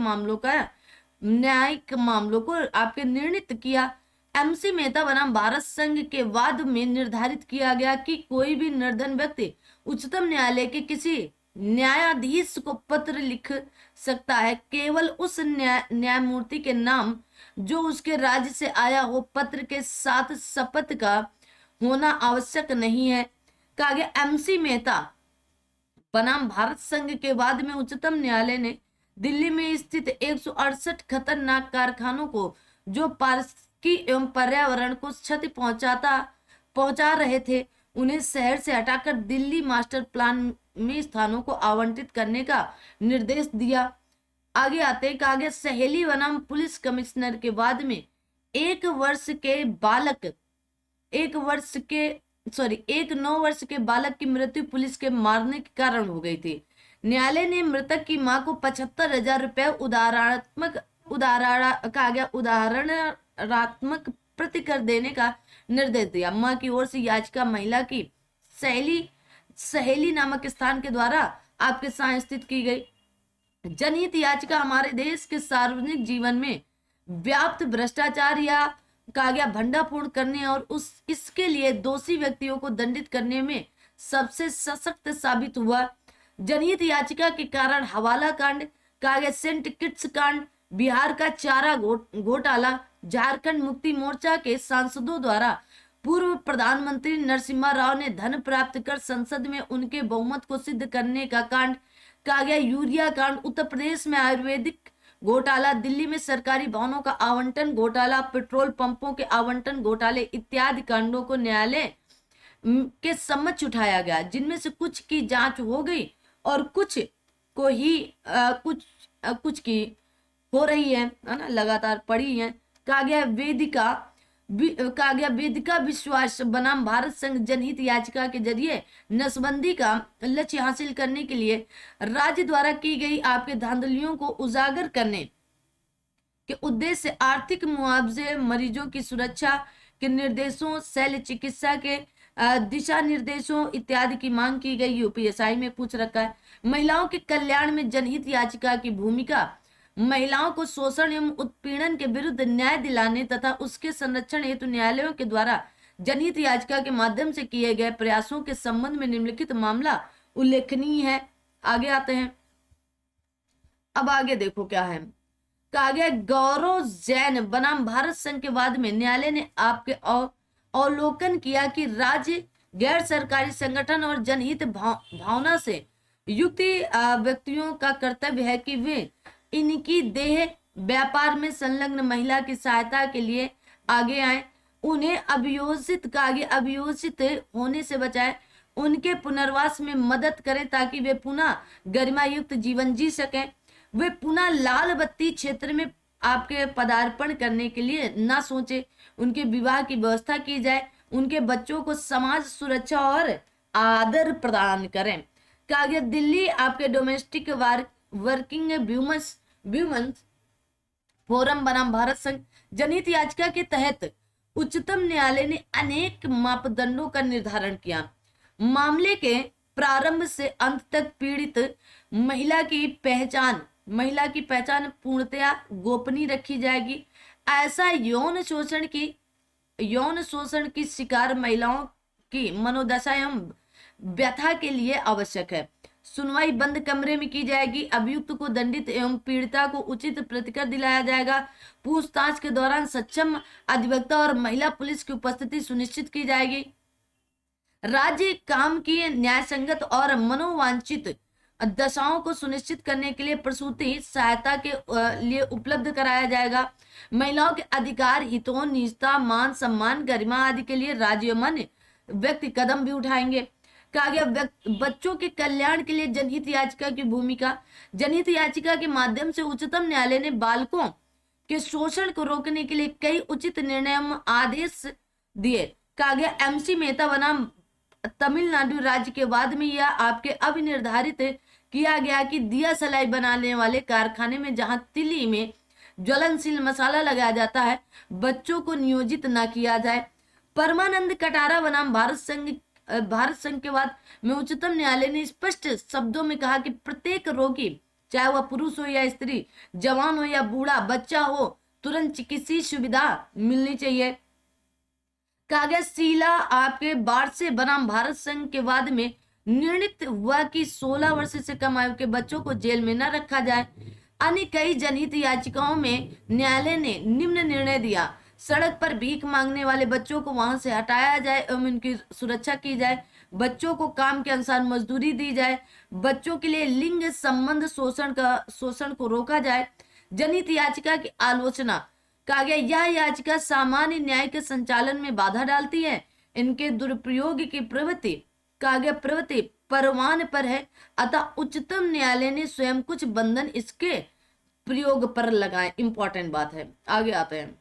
मामलों को आपके निर्णित किया। MC मेहता बनाम भारत संघ के वाद में निर्धारित किया गया कि कोई भी निर्धन व्यक्ति उच्चतम न्यायालय के किसी न्यायाधीश को पत्र लिख सकता है, केवल उस न्यायमूर्ति के नाम जो उसके राज्य से आया हो। पत्र के साथ शपथ का होना आवश्यक नहीं है। कहा गया MC मेहता बनाम भारत संघ के बाद में उच्चतम न्यायालय ने दिल्ली में स्थित 168 खतरनाक कारखानों को जो पारिस्थितिकी एवं पर्यावरण को क्षति पहुंचा रहे थे, उन्हें शहर से हटाकर दिल्ली मास्टर प्लान में स्थानों को आवंटित करने का निर्देश दिया। आगे आते कहा गया सहेली बनाम पुलिस कमिश्नर के बाद में 9 वर्ष के बालक की मृत्यु पुलिस के मारने के कारण हो गई थी। न्यायालय ने मृतक की मां को 75,000 रुपए उदाहरणात्मक प्रतिकर देने का निर्देश दिया। मां की ओर से याचिका महिला की सहेली नामक स्थान के द्वारा आपके साथ स्थित की गई। जनहित याचिका हमारे देश के सार्वजनिक जीवन में व्याप्त भ्रष्टाचार या कहा गया भंडाफोड़ करने और उस इसके लिए दोषी व्यक्तियों को दंडित करने में सबसे सशक्त साबित हुआ। जनहित याचिका के कारण हवाला कांड, कहा गया सेंट किट्स कांड, बिहार का चारा घोटाला, झारखंड मुक्ति मोर्चा के सांसदों द्वारा पूर्व प्रधानमंत्री नरसिम्हा राव ने धन प्राप्त कर संसद में उनके बहुमत को सिद्ध करने का कांड, कहा गया यूरिया कांड, उत्तर प्रदेश में आयुर्वेदिक घोटाला, दिल्ली में सरकारी भवनों का आवंटन घोटाला, पेट्रोल पंपों के आवंटन घोटाले इत्यादि कांडों को न्यायालय के समक्ष उठाया गया, जिनमें से कुछ की जांच हो गई और कुछ को ही कुछ की हो रही है ना, लगातार पड़ी है। कहा गया वेदिका विश्वास बनाम भारत संघ जनहित याचिका के जरिए नसबंदी का लक्ष्य हासिल करने के लिए राज्य द्वारा की गई आपके धांधलियों को उजागर करने के उद्देश्य से आर्थिक मुआवजे, मरीजों की सुरक्षा के निर्देशों, शल्य चिकित्सा के दिशा निर्देशों इत्यादि की मांग की गई। यूपीएसआई में पूछ रखा है। महिलाओं के कल्याण में जनहित याचिका की भूमिका, महिलाओं को शोषण एवं उत्पीड़न के विरुद्ध न्याय दिलाने तथा उसके संरक्षण हेतु न्यायालयों के द्वारा जनहित याचिका के माध्यम से किए गए प्रयासों के संबंध में निम्नलिखित मामला उल्लेखनीय है। आगे आते हैं। अब आगे देखो क्या है। कहा गया गौरव जैन बनाम भारत संघ के वाद में न्यायालय ने आपके अवलोकन किया कि राज्य, गैर सरकारी संगठन और जनहित भावना से युक्त व्यक्तियों का कर्तव्य है कि वे इनकी देह व्यापार में संलग्न महिला की सहायता के लिए आगे आए, उन्हें अभियोजित होने से बचाए, उनके पुनर्वास में मदद करें ताकि वे पुनः गरिमायुक्त जीवन जी सकें, वे पुनः लाल बत्ती क्षेत्र में आपके पदार्पण करने के लिए ना सोचे, उनके विवाह की व्यवस्था की जाए, उनके बच्चों को समाज सुरक्षा और आदर प्रदान करें। कहा गया दिल्ली आपके डोमेस्टिक वर्किंग व्यूमन्स फोरम बनाम भारत संघ जनहित याचिका के तहत उच्चतम न्यायालय ने अनेक मापदंडों का निर्धारण किया। मामले के प्रारंभ से अंत तक पीड़ित महिला की पहचान पूर्णतया गोपनीय रखी जाएगी। ऐसा यौन शोषण की शिकार महिलाओं की मनोदशा एवं व्यथा के लिए आवश्यक है। सुनवाई बंद कमरे में की जाएगी। अभियुक्त को दंडित एवं पीड़िता को उचित प्रतिकर दिलाया जाएगा। पूछताछ के दौरान सक्षम अधिवक्ता और महिला पुलिस की उपस्थिति सुनिश्चित की जाएगी। राज्य काम की न्यायसंगत और मनोवांछित दशाओं को सुनिश्चित करने के लिए प्रसूति सहायता के लिए उपलब्ध कराया जाएगा। महिलाओं के अधिकार, हितों, निजता, मान सम्मान, गरिमा आदि के लिए राज्य मान्य व्यक्ति कदम भी उठाएंगे। कहा गया बच्चों के कल्याण के लिए जनहित याचिका की भूमिका। जनहित याचिका के माध्यम से उच्चतम न्यायालय ने बालकों के शोषण को रोकने के लिए कई उचित निर्णय आदेश दिए। कहा गया एमसी मेहता बनाम तमिलनाडु राज्य के वाद में यह आपके अभिनिर्धारित किया गया कि दिया सलाई बनाने वाले कारखाने में जहां तिली में ज्वलनशील मसाला लगाया जाता है, बच्चों को नियोजित न किया जाए। परमानंद कटारा बनाम भारत संघ के बाद में उच्चतम न्यायालय ने स्पष्ट शब्दों में कहा कि प्रत्येक रोगी, चाहे वह पुरुष हो या स्त्री, जवान हो या बूढ़ा, बच्चा हो, तुरंत चिकित्सीय सुविधा मिलनी चाहिए। कहा गया शीला आपके बारसे बनाम भारत संघ के वाद में निर्णित हुआ कि 16 वर्ष से कम आयु के बच्चों को जेल में न रखा जाए। अन्य कई जनहित याचिकाओं में न्यायालय ने निम्न निर्णय दिया। सड़क पर भीख मांगने वाले बच्चों को वहां से हटाया जाए एवं उनकी सुरक्षा की जाए। बच्चों को काम के अनुसार मजदूरी दी जाए। बच्चों के लिए लिंग संबंध शोषण को रोका जाए। जनहित याचिका की आलोचना। कहा गया यह याचिका सामान्य न्याय के संचालन में बाधा डालती है। इनके दुरुपयोग की प्रवृत्ति, कहा गया प्रवृत्ति परवान पर है, अतः उच्चतम न्यायालय ने स्वयं कुछ बंधन इसके प्रयोग पर लगाए। इंपॉर्टेंट बात है। आगे आते हैं।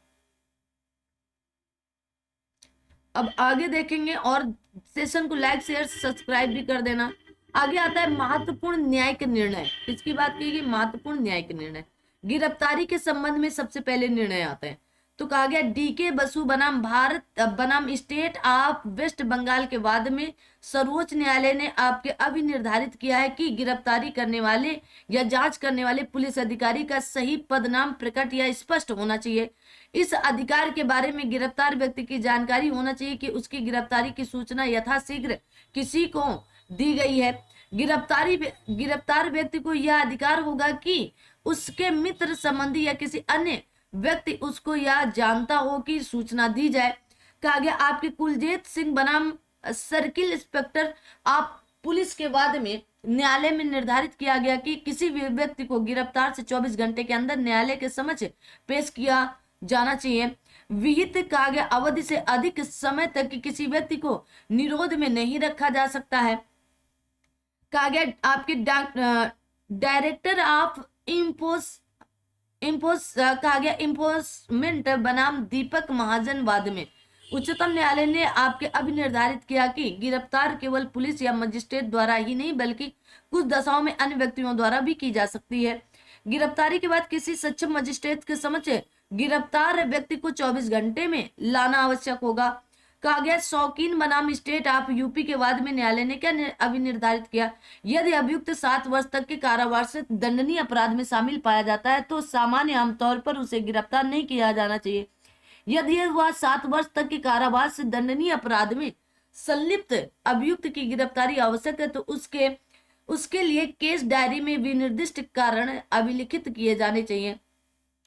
अब आगे देखेंगे और सेशन को लाइक शेयर सब्सक्राइब भी कर देना। आगे आता है महत्वपूर्ण न्यायिक निर्णय। किसकी बात की गई? महत्वपूर्ण न्यायिक निर्णय। गिरफ्तारी के संबंध में सबसे पहले निर्णय आते हैं। तो कहा गया डीके बसु बनाम भारत बनाम स्टेट ऑफ वेस्ट बंगाल के वाद में सर्वोच्च न्यायालय ने आपके अभिनिर्धारित किया है कि गिरफ्तारी करने वाले या जांच करने वाले पुलिस अधिकारी का सही पदनाम प्रकट या स्पष्ट होना चाहिए। इस अधिकार के बारे में गिरफ्तार व्यक्ति की जानकारी होना चाहिए कि उसकी गिरफ्तारी की सूचना यथाशीघ्र किसी को दी गई है। गिरफ्तार व्यक्ति को यह अधिकार होगा कि उसके मित्र संबंधी या किसी अन्य व्यक्ति उसको यह जानता हो कि सूचना दी जाए। कहा गया आपके कुलजीत सिंह बनाम सर्किल इंस्पेक्टर आप पुलिस के वाद में न्यायालय में निर्धारित किया गया कि किसी भी व्यक्ति को गिरफ्तार से 24 घंटे के अंदर न्यायालय के समक्ष पेश किया जाना चाहिए। विहित कहा गया अवधि से अधिक समय तक किसी व्यक्ति को निरोध में नहीं रखा जा सकता है। कहा गया आपके डायरेक्टर ऑफ कहा गया इम्पोर्समेंट बनाम दीपक महाजन वाद में उच्चतम न्यायालय ने आपके अभिनिर्धारित किया कि गिरफ्तार केवल पुलिस या मजिस्ट्रेट द्वारा ही नहीं बल्कि कुछ दशाओं में अन्य व्यक्तियों द्वारा भी की जा सकती है। गिरफ्तारी के बाद किसी सक्षम मजिस्ट्रेट के समक्ष गिरफ्तार व्यक्ति को 24 घंटे में लाना आवश्यक होगा। कहा गया शौकीन बनाम स्टेट ऑफ यूपी के वाद में न्यायालय ने क्या अभिनिर्धारित किया, यदि अभियुक्त 7 वर्ष तक के कारावास से दंडनीय अपराध में शामिल पाया जाता है तो सामान्य आमतौर पर उसे गिरफ्तार नहीं किया जाना चाहिए। यदि वह 7 वर्ष तक के कारावास से दंडनीय अपराध में संलिप्त अभियुक्त की गिरफ्तारी आवश्यक है तो उसके लिए केस डायरी में विनिर्दिष्ट कारण अभिलिखित किए जाने चाहिए।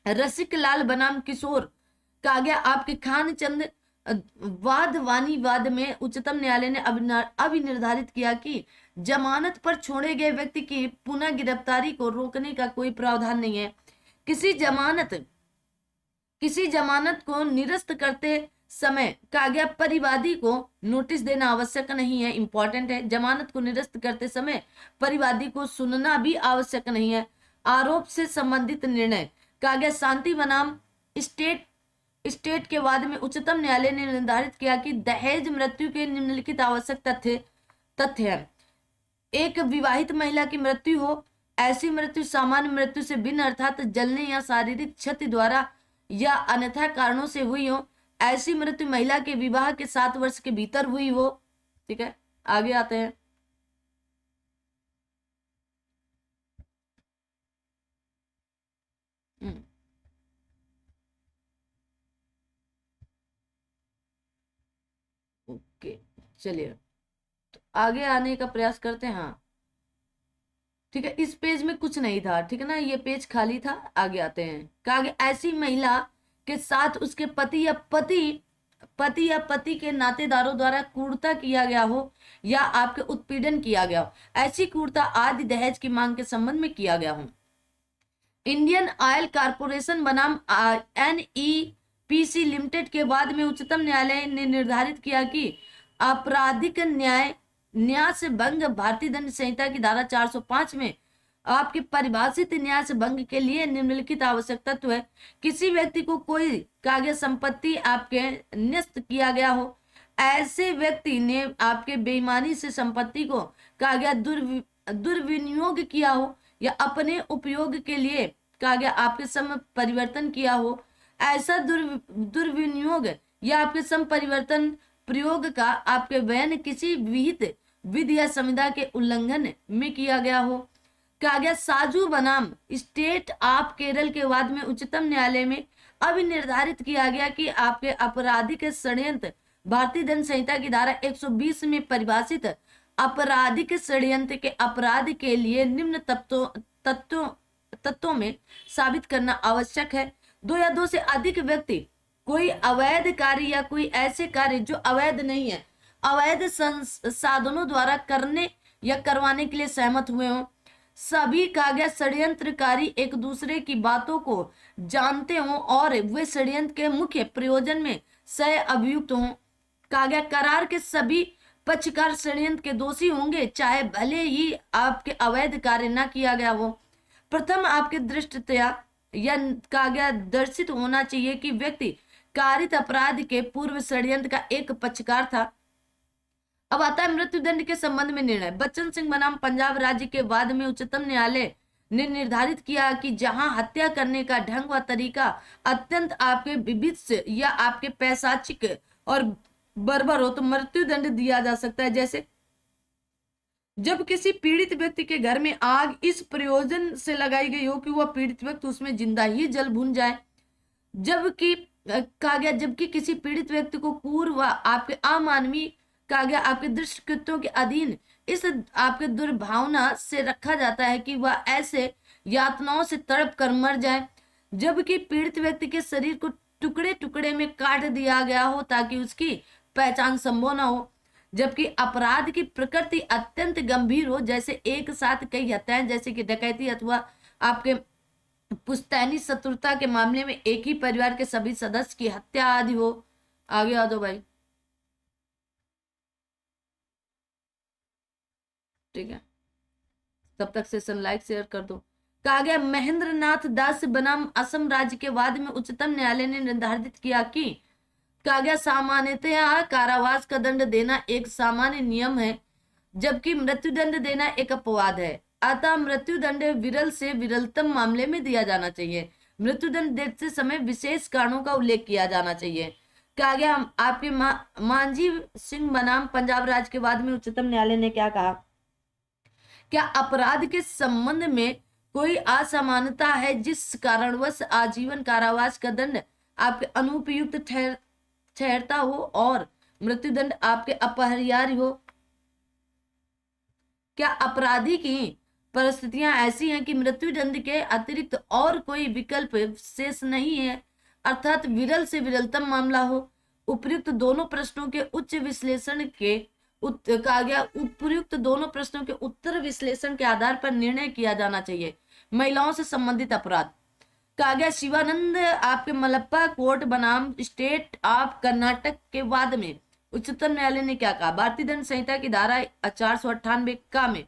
रसिक लाल बनाम किशोर कहा गया आपके खान चंद वादवानी वाद में उच्चतम न्यायालय ने अभिनिर्धारित किया कि जमानत पर छोड़े गए व्यक्ति की पुनः गिरफ्तारी को रोकने का कोई प्रावधान नहीं है। किसी जमानत को निरस्त करते समय कहा गया परिवादी को नोटिस देना आवश्यक नहीं है। इंपॉर्टेंट है, जमानत को निरस्त करते समय परिवादी को सुनना भी आवश्यक नहीं है। आरोप से संबंधित निर्णय कहा गया शांति बनाम स्टेट के वाद में उच्चतम न्यायालय ने निर्धारित किया कि दहेज मृत्यु के निम्नलिखित आवश्यक तथ्य है। एक विवाहित महिला की मृत्यु हो, ऐसी मृत्यु सामान्य मृत्यु से भिन्न अर्थात जलने या शारीरिक क्षति द्वारा या अन्यथा कारणों से हुई हो, ऐसी मृत्यु महिला के विवाह के 7 वर्ष के भीतर हुई हो। ठीक है, आगे आते हैं। ओके, चलिए तो आगे आने का प्रयास करते हैं। हाँ ठीक है, इस पेज में कुछ नहीं था, ठीक है ना, ये पेज खाली था। आगे आते हैं। कहा गया ऐसी महिला के साथ उसके पति या पति के नातेदारों द्वारा क्रूरता किया गया हो या आपके उत्पीड़न किया गया हो, ऐसी क्रूरता आदि दहेज की मांग के संबंध में किया गया हो। इंडियन ऑयल कारपोरेशन बनाम NEPC लिमिटेड के बाद में उच्चतम न्यायालय ने निर्धारित किया कि आपराधिक न्यास भंग भारतीय दंड संहिता की धारा 405 में आपके परिभाषित न्यास भंग के लिए निम्नलिखित आवश्यक तत्व है। किसी व्यक्ति को कोई कागज संपत्ति आपके न्यस्त किया गया हो, ऐसे व्यक्ति ने आपके बेईमानी से संपत्ति को कहा गया दुर्विनियोग किया हो या अपने उपयोग के लिए कहा गया आपके सम परिवर्तन किया हो, ऐसा दुर्विनियोग या आपके सम परिवर्तन प्रयोग का आपके बयान किसी विहित विधि या संविधा के उल्लंघन में किया गया हो। कहा गया साजू बनाम स्टेट ऑफ केरल के वाद में उच्चतम न्यायालय में अभिनिर्धारित किया गया कि आपके आपराधिक षड्यंत्र भारतीय दंड संहिता की धारा 120 में परिभाषित आपराधिक षड्यंत्र के अपराध के लिए निम्न तत्वों में साबित करना आवश्यक है। 2 या 2 से अधिक व्यक्ति कोई अवैध कार्य या कोई ऐसे कार्य जो अवैध नहीं है, अवैध साधनों द्वारा करने या करवाने के लिए सहमत हुए हों, सभी कहा गया षड्यंत्रकारी एक दूसरे की बातों को जानते हों और वे षड्यंत्र के मुख्य प्रयोजन में सह अभियुक्त हों। कहा गया करार के सभी पक्षकार षड्यंत्र के दोषी होंगे चाहे भले ही आपके अवैध कार्य न किया गया हो। प्रथम आपके दृष्टया या कहा गया दर्शित होना चाहिए कि व्यक्ति कारित अपराध के पूर्व षड्यंत्र का एक पक्षकार था। अब आता है मृत्युदंड के संबंध में निर्णय। बच्चन सिंह बनाम पंजाब राज्य के वाद में उच्चतम न्यायालय ने निर्धारित किया कि जहां हत्या करने का ढंग व तरीका अत्यंत आपके विभत्स या आपके पैशाचिक और बर्बर हो तो मृत्युदंड दिया जा सकता है। जैसे जब किसी पीड़ित व्यक्ति के घर में आग इस प्रयोजन से लगाई गई हो कि वह पीड़ित व्यक्ति उसमें जिंदा ही जल भुन जाए, जबकि कहा गया जबकि किसी पीड़ित व्यक्ति को क्रूर व आपके अमानवीय कहा गया आपके दुष्ट कृत्यों के अधीन इस आपके दुर्भावना से रखा जाता है कि वह ऐसे यातनाओं से तड़प कर मर जाए, जबकि पीड़ित व्यक्ति के शरीर को टुकड़े टुकड़े में काट दिया गया हो ताकि उसकी पहचान संभव न हो, जबकि अपराध की प्रकृति अत्यंत गंभीर हो, जैसे एक साथ कई हत्याएं जैसे कि डकैती अथवा आपके पुश्तैनी शत्रुता के मामले में एक ही परिवार के सभी सदस्य की हत्या आदि हो। आगे आ जाओ भाई, ठीक है, तब तक सेशन लाइक शेयर कर दो। कहा गया महेंद्र नाथ दास बनाम असम राज्य के वाद में उच्चतम न्यायालय ने निर्धारित किया कि कहा गया सामान्यतः कारावास का दंड देना एक सामान्य नियम है, जबकि मृत्युदंड देना एक अपवाद है। अतः मृत्युदंड विरल से विरलतम मामले में दिया जाना चाहिए। मृत्युदंड देते समय विशेष कारणों का उल्लेख किया जाना चाहिए। कहा गया आपके मांझी सिंह बनाम पंजाब राज्य के वाद में उच्चतम न्यायालय ने क्या कहा, क्या अपराध के संबंध में कोई असमानता है जिस कारणवश आजीवन कारावास का दंड आपके अनुपयुक्त ठहरता हो और मृत्युदंड आपके अपरिहार्य हो? क्या अपराधी की परिस्थितियां ऐसी हैं कि मृत्युदंड के अतिरिक्त और कोई विकल्प शेष नहीं है, अर्थात विरल से विरलतम मामला हो? उपर्युक्त दोनों प्रश्नों के उच्च विश्लेषण के कहा गया उपर्युक्त दोनों प्रश्नों के उत्तर विश्लेषण के आधार पर निर्णय किया जाना चाहिए। महिलाओं से संबंधित अपराध। कहा गया शिवानंद आपके मलप्पा कोर्ट बनाम स्टेट ऑफ कर्नाटक के वाद में उच्चतम न्यायालय ने क्या कहा, भारतीय दंड संहिता की धारा 498 का में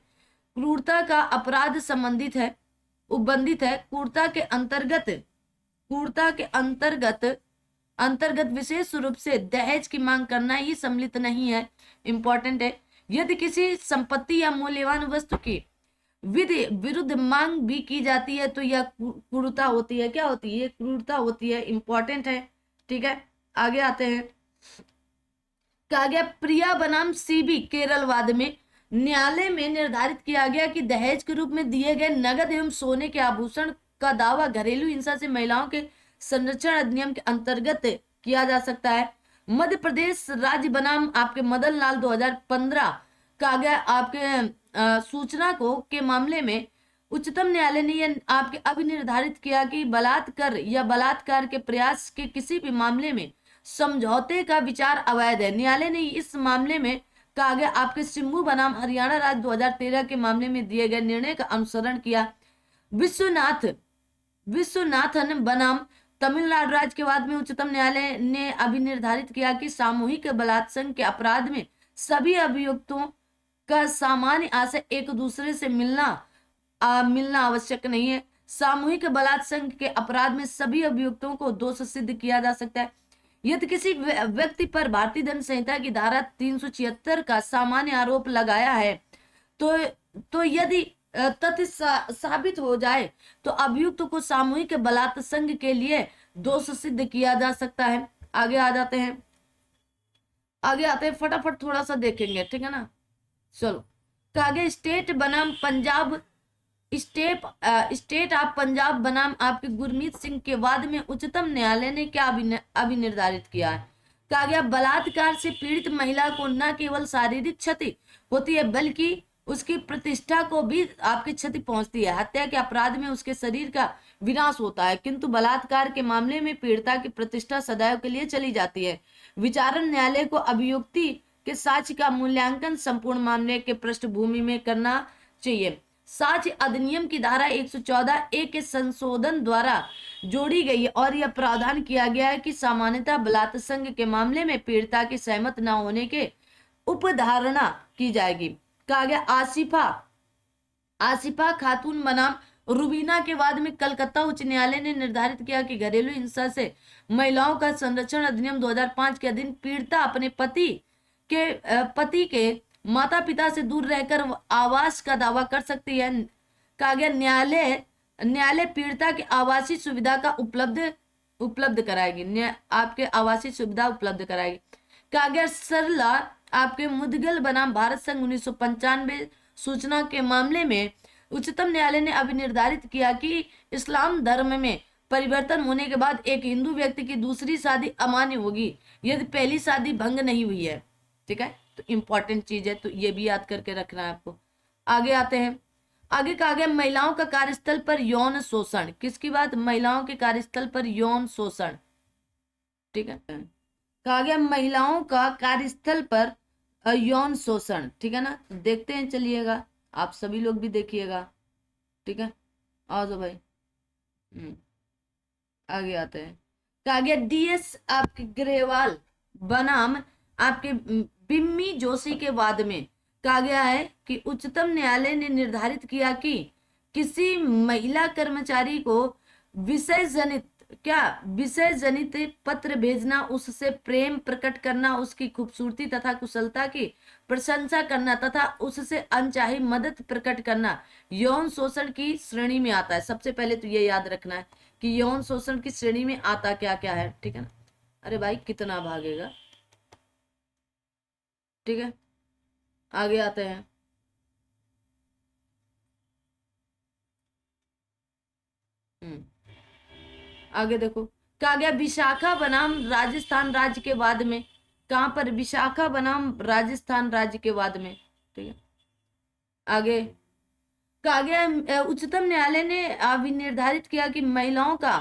क्रूरता का अपराध संबंधित है उपबंधित है। क्रूरता के अंतर्गत विशेष रूप से दहेज की मांग करना ही सम्मिलित नहीं है। इंपॉर्टेंट है, यदि किसी संपत्ति या मूल्यवान वस्तु की विधि विरुद्ध मांग भी की जाती है तो यह क्रूरता होती है। क्या होती है? क्रूरता होती है। इंपॉर्टेंट है, ठीक है। आगे आते हैं। कहा गया प्रिया बनाम सीबी केरल वाद में न्यायालय में निर्धारित किया गया कि दहेज के रूप में दिए गए नगद एवं सोने के आभूषण का दावा घरेलू हिंसा से महिलाओं के संरक्षण अधिनियम के अंतर्गत किया जा सकता है। मध्य प्रदेश राज्य बनाम आपके मदन लाल 2015 कहा गया आपके सूचना को के मामले में उच्चतम न्यायालय ने यह आपके अभिनिर्धारित किया कि बलात्कार या बलात्कार के प्रयास के किसी भी मामले में समझौते का विचार अवैध है। न्यायालय ने इस मामले में कहा गया आपके सिम्बू बनाम हरियाणा राज्य 2013 के मामले में दिए गए निर्णय का अनुसरण किया। विश्वनाथन बनाम तमिलनाडु राज्य के वाद में उच्चतम न्यायालय ने अभिनिर्धारित किया कि सामूहिक बलात्संग के अपराध में सभी अभियुक्तों का सामान्य आशय एक दूसरे से मिलना आवश्यक नहीं है। सामूहिक बलात्संग के अपराध में सभी अभियुक्तों को दोष सिद्ध किया जा सकता है। यदि किसी व्यक्ति पर भारतीय दंड संहिता की धारा 376 का सामान्य आरोप लगाया है तो यदि तथ्य साबित हो जाए तो अभियुक्त को सामूहिक बलात्संग के लिए दोष सिद्ध किया जा सकता है। आगे आते हैं फटाफट थोड़ा सा देखेंगे, ठीक है ना। चलो, तो आगे स्टेट बनाम पंजाब स्टेट ऑफ पंजाब बनाम आपके गुरमीत सिंह के वाद में उच्चतम न्यायालय ने क्या अभिनिर्धारित किया है। कहा गया बलात्कार से पीड़ित महिला को न केवल शारीरिक क्षति होती है बल्कि उसकी प्रतिष्ठा को भी आपकी क्षति पहुंचती है। हत्या के अपराध में उसके शरीर का विनाश होता है, किंतु बलात्कार के मामले में पीड़िता की प्रतिष्ठा सदैव के लिए चली जाती है। विचारण न्यायालय को अभियुक्ति के साक्ष्य का मूल्यांकन संपूर्ण मामले के पृष्ठभूमि में करना चाहिए। साक्ष्य अधिनियम की धारा 114 ए के संशोधन द्वारा जोड़ी गई और यह प्रावधान किया गया है कि सामान्यतः बलात्संग के मामले में पीड़िता की सहमत न होने के उपधारणा की जाएगी। कहा गया आसिफा खातून बनाम रुबीना के वाद में कलकत्ता उच्च न्यायालय ने निर्धारित किया कि घरेलू हिंसा से महिलाओं का संरक्षण अधिनियम 2005 के अधीन पीड़िता अपने पति के माता पिता से दूर रहकर आवास का दावा कर सकती है। कहा गया न्यायालय पीड़िता की आवासीय सुविधा का उपलब्ध कराएगी, आपके आवासीय सुविधा उपलब्ध कराएगी। कहा गया सरला आपके मुदगल बनाम भारत संघ 1995 सूचना के मामले में उच्चतम न्यायालय ने अभी निर्धारित किया कि इस्लाम धर्म में परिवर्तन होने के बाद एक हिंदू व्यक्ति की दूसरी शादी अमान्य होगी यदि पहली शादी भंग नहीं हुई है। ठीक है, तो इंपॉर्टेंट चीज है, तो ये भी याद करके रखना है आपको। आगे आते हैं। आगे कहा गया महिलाओं का कार्यस्थल पर यौन शोषण। किसकी बात? महिलाओं के कार्यस्थल पर यौन शोषण। ठीक है, कहा गया महिलाओं का कार्यस्थल पर यौन शोषण। ठीक है ना, देखते हैं, चलिएगा, आप सभी लोग भी देखिएगा। ठीक है, आओ जो भाई। आगे आते हैं। कहा गया डीएस आपके ग्रेवाल बनाम आपके बिम्मी जोशी के वाद में कहा गया है कि उच्चतम न्यायालय ने निर्धारित किया कि किसी महिला कर्मचारी को विषय जनित पत्र भेजना, उससे प्रेम प्रकट करना, उसकी खूबसूरती तथा कुशलता की प्रशंसा करना तथा उससे अनचाही मदद प्रकट करना यौन शोषण की श्रेणी में आता है। सबसे पहले तो ये याद रखना है कि यौन शोषण की श्रेणी में आता क्या क्या है। ठीक है ना, अरे भाई कितना भागेगा। ठीक है, आगे आते हैं। आगे देखो, कहा गया विशाखा बनाम राजस्थान राज्य के वाद में। कहां पर? विशाखा बनाम राजस्थान राज्य के वाद में। ठीक है, आगे कहा गया उच्चतम न्यायालय ने अभी निर्धारित किया कि महिलाओं का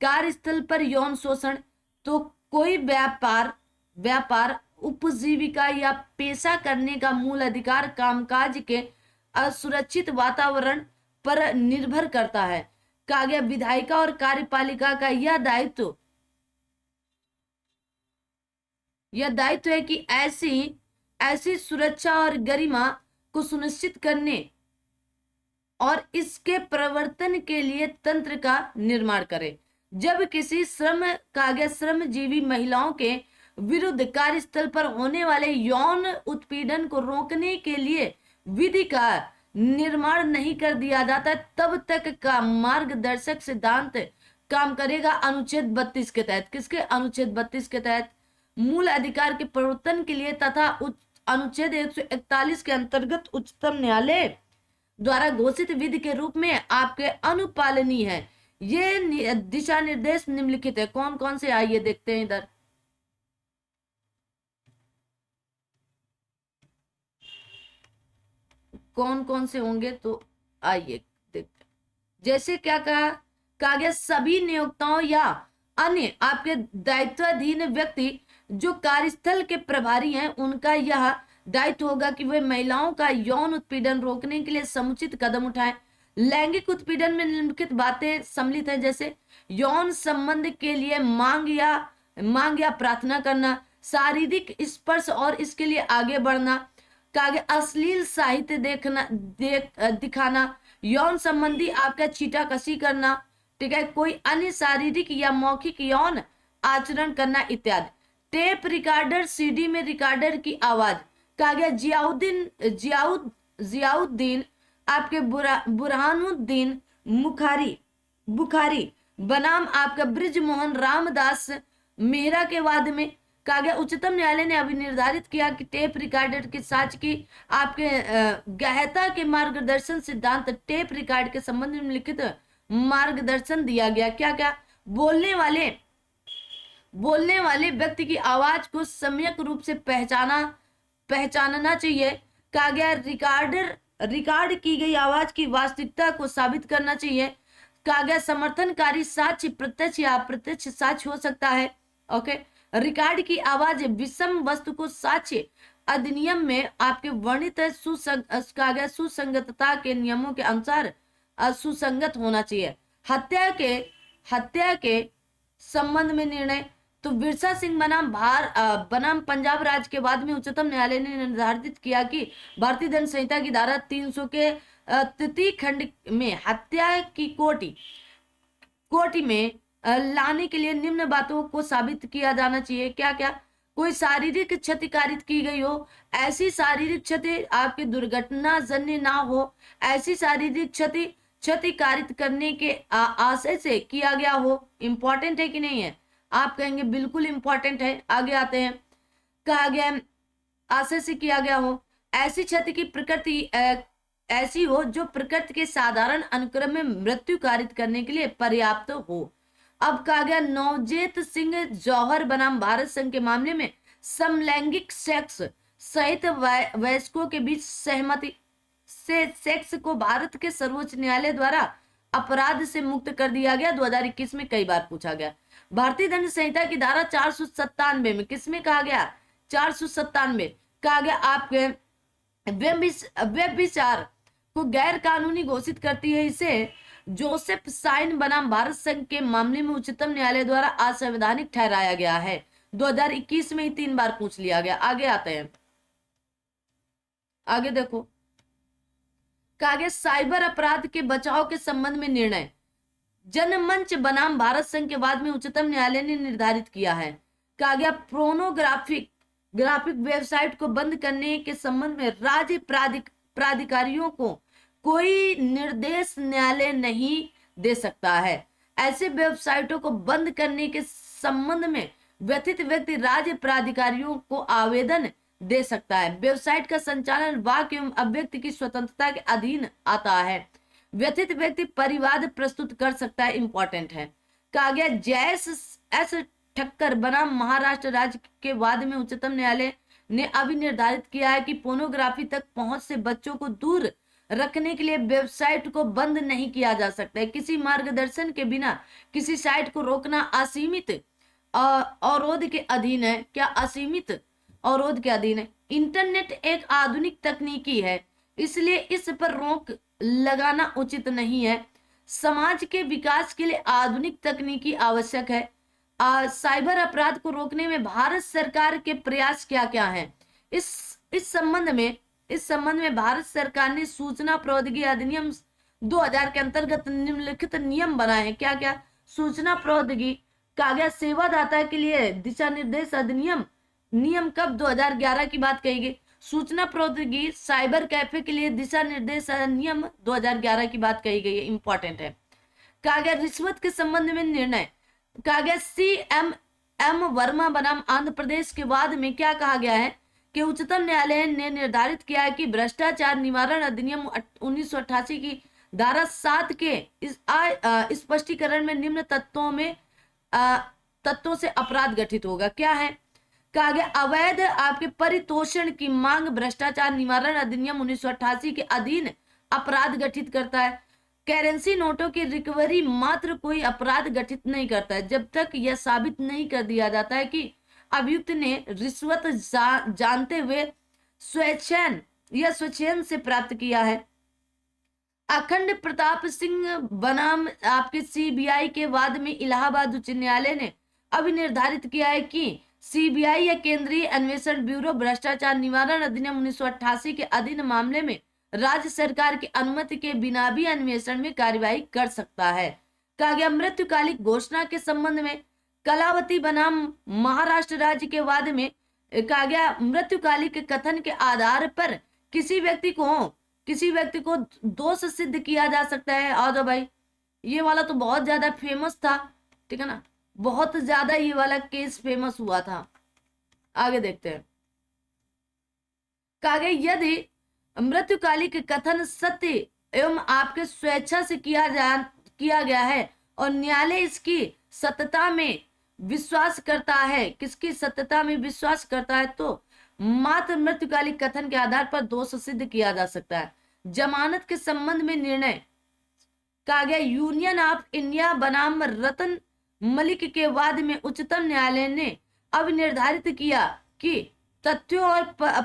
कार्यस्थल पर यौन शोषण तो कोई व्यापार उपजीविका या पेशा करने का मूल अधिकार कामकाज के असुरक्षित वातावरण पर निर्भर करता है। कहा गया विधायिका और कार्यपालिका का यह दायित्व है कि ऐसी सुरक्षा और गरिमा को सुनिश्चित करने और इसके प्रवर्तन के लिए तंत्र का निर्माण करे। जब किसी श्रमजीवी महिलाओं के विरुद्ध कार्यस्थल पर होने वाले यौन उत्पीड़न को रोकने के लिए विधि का निर्माण नहीं कर दिया जाता, तब तक का मार्गदर्शक सिद्धांत काम करेगा अनुच्छेद 32 के तहत। किसके? अनुच्छेद 32 के तहत मूल अधिकार के प्रवर्तन के लिए तथा अनुच्छेद 141 के अंतर्गत उच्चतम न्यायालय द्वारा घोषित विधि के रूप में आपके अनुपालनीय है। ये दिशा निर्देश निम्नलिखित है। कौन कौन से? आइए देखते हैं इधर। कौन कौन से होंगे तो आइए देखते हैं। जैसे क्या कहा गया सभी नियोक्ताओं या अन्य आपके दायित्वाधीन व्यक्ति जो कार्यस्थल के प्रभारी हैं उनका यह दायित्व होगा कि वे महिलाओं का यौन उत्पीड़न रोकने के लिए समुचित कदम उठाएं। लैंगिक उत्पीड़न में निम्नलिखित बातें सम्मिलित हैं, जैसे यौन संबंध के लिए मांग या प्रार्थना करना, शारीरिक स्पर्श और इसके लिए आगे बढ़ना, अश्लील साहित्य दिखाना, यौन संबंधी आपका छीटाकशी करना, ठीक है, कोई अन्य शारीरिक या मौखिक यौन आचरण करना इत्यादि। टेप रिकॉर्डर, सीडी में रिकॉर्डर की आवाज। कहा गया जियाउद्दीन आपके बुरहानुद्दीन बुखारी बनाम आपका ब्रिजमोहन रामदास मेहरा के वाद में कहा गया उच्चतम न्यायालय ने अभी निर्धारित किया कि टेप रिकॉर्डर के साक्ष्य की आपके गहता के मार्गदर्शन सिद्धांत टेप रिकॉर्ड के संबंध में लिखित मार्गदर्शन दिया गया। क्या क्या? बोलने वाले व्यक्ति की आवाज को सम्यक रूप से पहचानना चाहिए। कहा गया रिकॉर्ड की गई आवाज की वास्तविकता को साबित करना चाहिए। कहा गया समर्थनकारी साक्ष्य प्रत्यक्ष या अप्रत्यक्ष साक्ष्य हो सकता है। ओके, रिकॉर्ड की आवाज विषम वस्तु को साक्ष्य अधिनियम में आपके वर्णित सुसंगतता के नियमों के अनुसार सुसंगत होना चाहिए। हत्या के संबंध में निर्णय तो बिरसा सिंह बनाम पंजाब राज्य के बाद में उच्चतम न्यायालय ने निर्धारित किया कि भारतीय दंड संहिता की धारा 300 के तृतीय खंड में हत्या की कोटि में लाने के लिए निम्न बातों को साबित किया जाना चाहिए। क्या क्या? कोई शारीरिक क्षति कारित की गई हो, ऐसी शारीरिक क्षति आपकी दुर्घटना जन्य ना हो, ऐसी शारीरिक क्षति क्षति कारित करने के आशय से किया गया हो। इंपॉर्टेंट है कि नहीं है? आप कहेंगे बिल्कुल इंपॉर्टेंट है। आगे आते हैं, कहा गया है, आशय से किया गया हो, ऐसी क्षति की प्रकृति ऐसी हो जो प्रकृति के साधारण अनुक्रम में मृत्यु कारित करने के लिए पर्याप्त हो। अब कहा गया नवजेत सिंह जौहर बनाम भारत संघ के मामले में समलैंगिक सेक्स सहित वयस्कों के बीच सहमति से सेक्स को भारत के सर्वोच्च न्यायालय द्वारा अपराध से मुक्त कर दिया गया। 2021 में कई बार पूछा गया। भारतीय दंड संहिता की धारा 497 में किसमें कहा गया? 497 कहा गया आपके व्यभिचार को गैर कानूनी घोषित करती है। इसे जोसेफ साइन बनाम भारत संघ के मामले में उच्चतम न्यायालय द्वारा असंवैधानिक ठहराया गया है। 2021 में ही 3 बार पूछ लिया गया। आगे आते हैं, आगे देखो, कहा गया साइबर अपराध के बचाव के संबंध में निर्णय जनमंच बनाम भारत संघ के बाद में उच्चतम न्यायालय ने निर्धारित किया है। कहा गया प्रोनोग्राफिक वेबसाइट को बंद करने के संबंध में राज्य प्राधिकारियों को कोई निर्देश न्यायालय नहीं दे सकता है। ऐसे वेबसाइटों को बंद करने के संबंध में व्यथित व्यक्ति राज्य प्राधिकारियों को आवेदन दे सकता है। वेबसाइट का संचालन वाक्य एवं अभिव्यक्ति की स्वतंत्रता के अधीन आता है। व्यथित व्यक्ति परिवाद प्रस्तुत कर सकता है। इंपॉर्टेंट है। कहा गया जैस एस ठक्कर बनाम महाराष्ट्र राज्य के वाद में उच्चतम न्यायालय ने अभी निर्धारित किया है कि पोर्नोग्राफी तक पहुंच से बच्चों को दूर रखने के लिए वेबसाइट को बंद नहीं किया जा सकता है। किसी मार्गदर्शन के बिना किसी साइट को रोकना असीमित अवरोध के अधीन है। क्या असीमित अवरोध के अधीन है? इंटरनेट एक आधुनिक तकनीकी है, इसलिए इस पर रोक लगाना उचित नहीं है। समाज के विकास के लिए आधुनिक तकनीकी आवश्यक है। साइबर अपराध को रोकने में भारत सरकार के प्रयास क्या क्या हैं? इस संबंध में भारत सरकार ने सूचना प्रौद्योगिकी अधिनियम 2000 के अंतर्गत निम्नलिखित नियम बनाए हैं। क्या क्या? सूचना प्रौद्योगिकी, कहा गया सेवादाता के लिए दिशा निर्देश अधिनियम नियम कब? 2011 की बात कही गई। सूचना प्रौद्योगिकी साइबर कैफे के लिए दिशा निर्देश अधिनियम 2011 की बात कही गई है। इंपॉर्टेंट है। कहा गया रिश्वत के संबंध में निर्णय, कहा गया CMM वर्मा बनाम आंध्र प्रदेश के वाद में क्या कहा गया है कि उच्चतम न्यायालय ने निर्धारित किया है कि भ्रष्टाचार निवारण अधिनियम 1988 की धारा 7 के इस स्पष्टीकरण में निम्न तत्वों से अपराध गठित होगा। क्या है? कहा गया अवैध आपके परितोषण की मांग भ्रष्टाचार निवारण अधिनियम 1988 के अधीन अपराध गठित करता है। करेंसी नोटों की रिकवरी मात्र कोई अपराध गठित नहीं करता है जब तक यह साबित नहीं कर दिया जाता है कि अभियुक्त ने रिश्वत जानते हुए स्वेच्छेन से प्राप्त किया है। अखंड प्रताप सिंह बनाम आपके CBI के वाद में इलाहाबाद उच्च न्यायालय ने अभी निर्धारित किया है कि CBI या केंद्रीय अन्वेषण ब्यूरो भ्रष्टाचार निवारण अधिनियम 1988 के अधीन मामले में राज्य सरकार की अनुमति के बिना भी अन्वेषण में कार्यवाही कर सकता है। कहा गया मृत्युकालिक घोषणा के संबंध में कलावती बनाम महाराष्ट्र राज्य के वाद में कहा गया मृत्युकालिक कथन के आधार पर किसी व्यक्ति को दोष सिद्ध किया जा सकता है। और तो भाई ये वाला तो बहुत ज्यादा फेमस था, ठीक है ना, बहुत ज्यादा ये वाला केस फेमस हुआ था। आगे देखते हैं। कहा गया यदि मृत्युकालिक कथन सत्य एवं आपके स्वेच्छा से किया गया है और न्यायालय इसकी सत्यता में विश्वास करता है, किसकी सत्यता में विश्वास करता है, तो मात्र मृत्युकालिक कथन के आधार पर दोष सिद्ध किया जा सकता है। जमानत के संबंध में निर्णय, कहा गया यूनियन ऑफ इंडिया बनाम रतन मलिक के वाद में उच्चतम न्यायालय ने अब निर्धारित किया कि तथ्यों और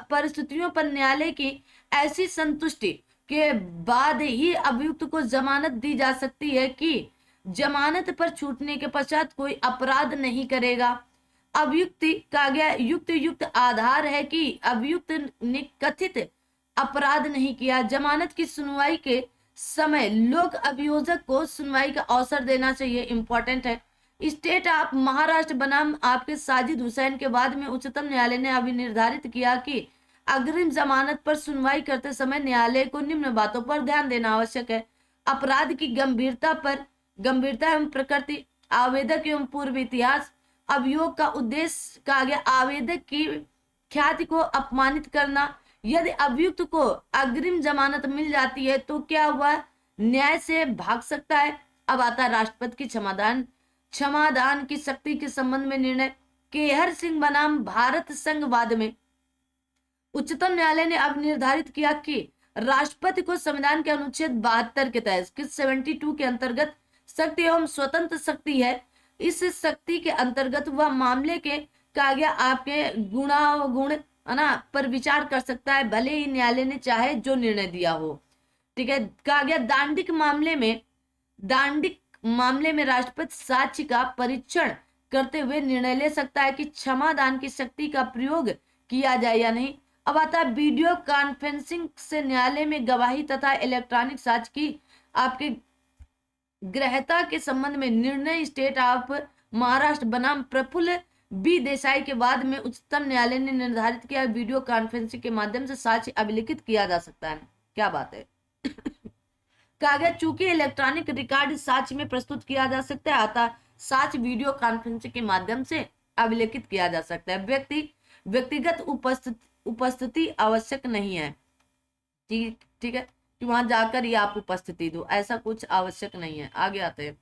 परिस्थितियों पर न्यायालय की ऐसी संतुष्टि के बाद ही अभियुक्त को जमानत दी जा सकती है कि जमानत पर छूटने के पश्चात कोई अपराध नहीं करेगा। अभियुक्ति, कहा गया युक्त आधार है कि अभियुक्त ने कथित अपराध नहीं किया। जमानत की सुनवाई के समय लोक अभियोजक को सुनवाई का अवसर देना चाहिए। इंपॉर्टेंट है। स्टेट ऑफ महाराष्ट्र बनाम आपके साजिद हुसैन के बाद में उच्चतम न्यायालय ने अभी निर्धारित किया कि अग्रिम जमानत पर सुनवाई करते समय न्यायालय को निम्न बातों पर ध्यान देना आवश्यक है। अपराध की गंभीरता एवं प्रकृति, आवेदक एवं पूर्व इतिहास, अभियोग का उद्देश्य, कहा गया आवेदक की ख्याति को अपमानित करना, यदि अभियुक्त को अग्रिम जमानत मिल जाती है तो क्या हुआ, न्याय से भाग सकता है। अब आता है राष्ट्रपति की क्षमादान की शक्ति के संबंध में निर्णय। केहर सिंह बनाम भारत संघवाद में उच्चतम न्यायालय ने अब निर्धारित किया कि राष्ट्रपति को संविधान के अनुच्छेद 72 के तहत 72 के अंतर्गत शक्ति एवं स्वतंत्र शक्ति है। इस शक्ति के अंतर्गत वह मामले के, कहा गया, आपके गुणावगुण है ना पर विचार कर सकता है, भले ही न्यायालय ने चाहे जो निर्णय दिया हो। ठीक है, कहा गया दांडिक मामले में राष्ट्रपति साक्ष्य का परीक्षण करते हुए निर्णय ले सकता है कि क्षमादान की शक्ति का प्रयोग किया जाए या नहीं। अब आता है वीडियो कॉन्फ्रेंसिंग से न्यायालय में गवाही तथा इलेक्ट्रॉनिक साक्ष्य की आपके ग्रहता के संबंध में निर्णय। स्टेट ऑफ महाराष्ट्र बनाम प्रफुल्ल बी देसाई के बाद में उच्चतम न्यायालय ने निर्धारित किया वीडियो कॉन्फ्रेंसिंग के माध्यम से साक्ष्य अभिलिखित किया जा सकता है। क्या बात है। कहा गया चूंकि इलेक्ट्रॉनिक रिकॉर्ड साक्ष्य में प्रस्तुत किया जा सकता है, अतः साक्ष्य वीडियो कॉन्फ्रेंसिंग के माध्यम से अभिलेखित किया जा सकता है। व्यक्तिगत उपस्थिति आवश्यक नहीं है। ठीक है कि वहां जाकर ही आप उपस्थिति दो, ऐसा कुछ आवश्यक नहीं है। आगे आते हैं।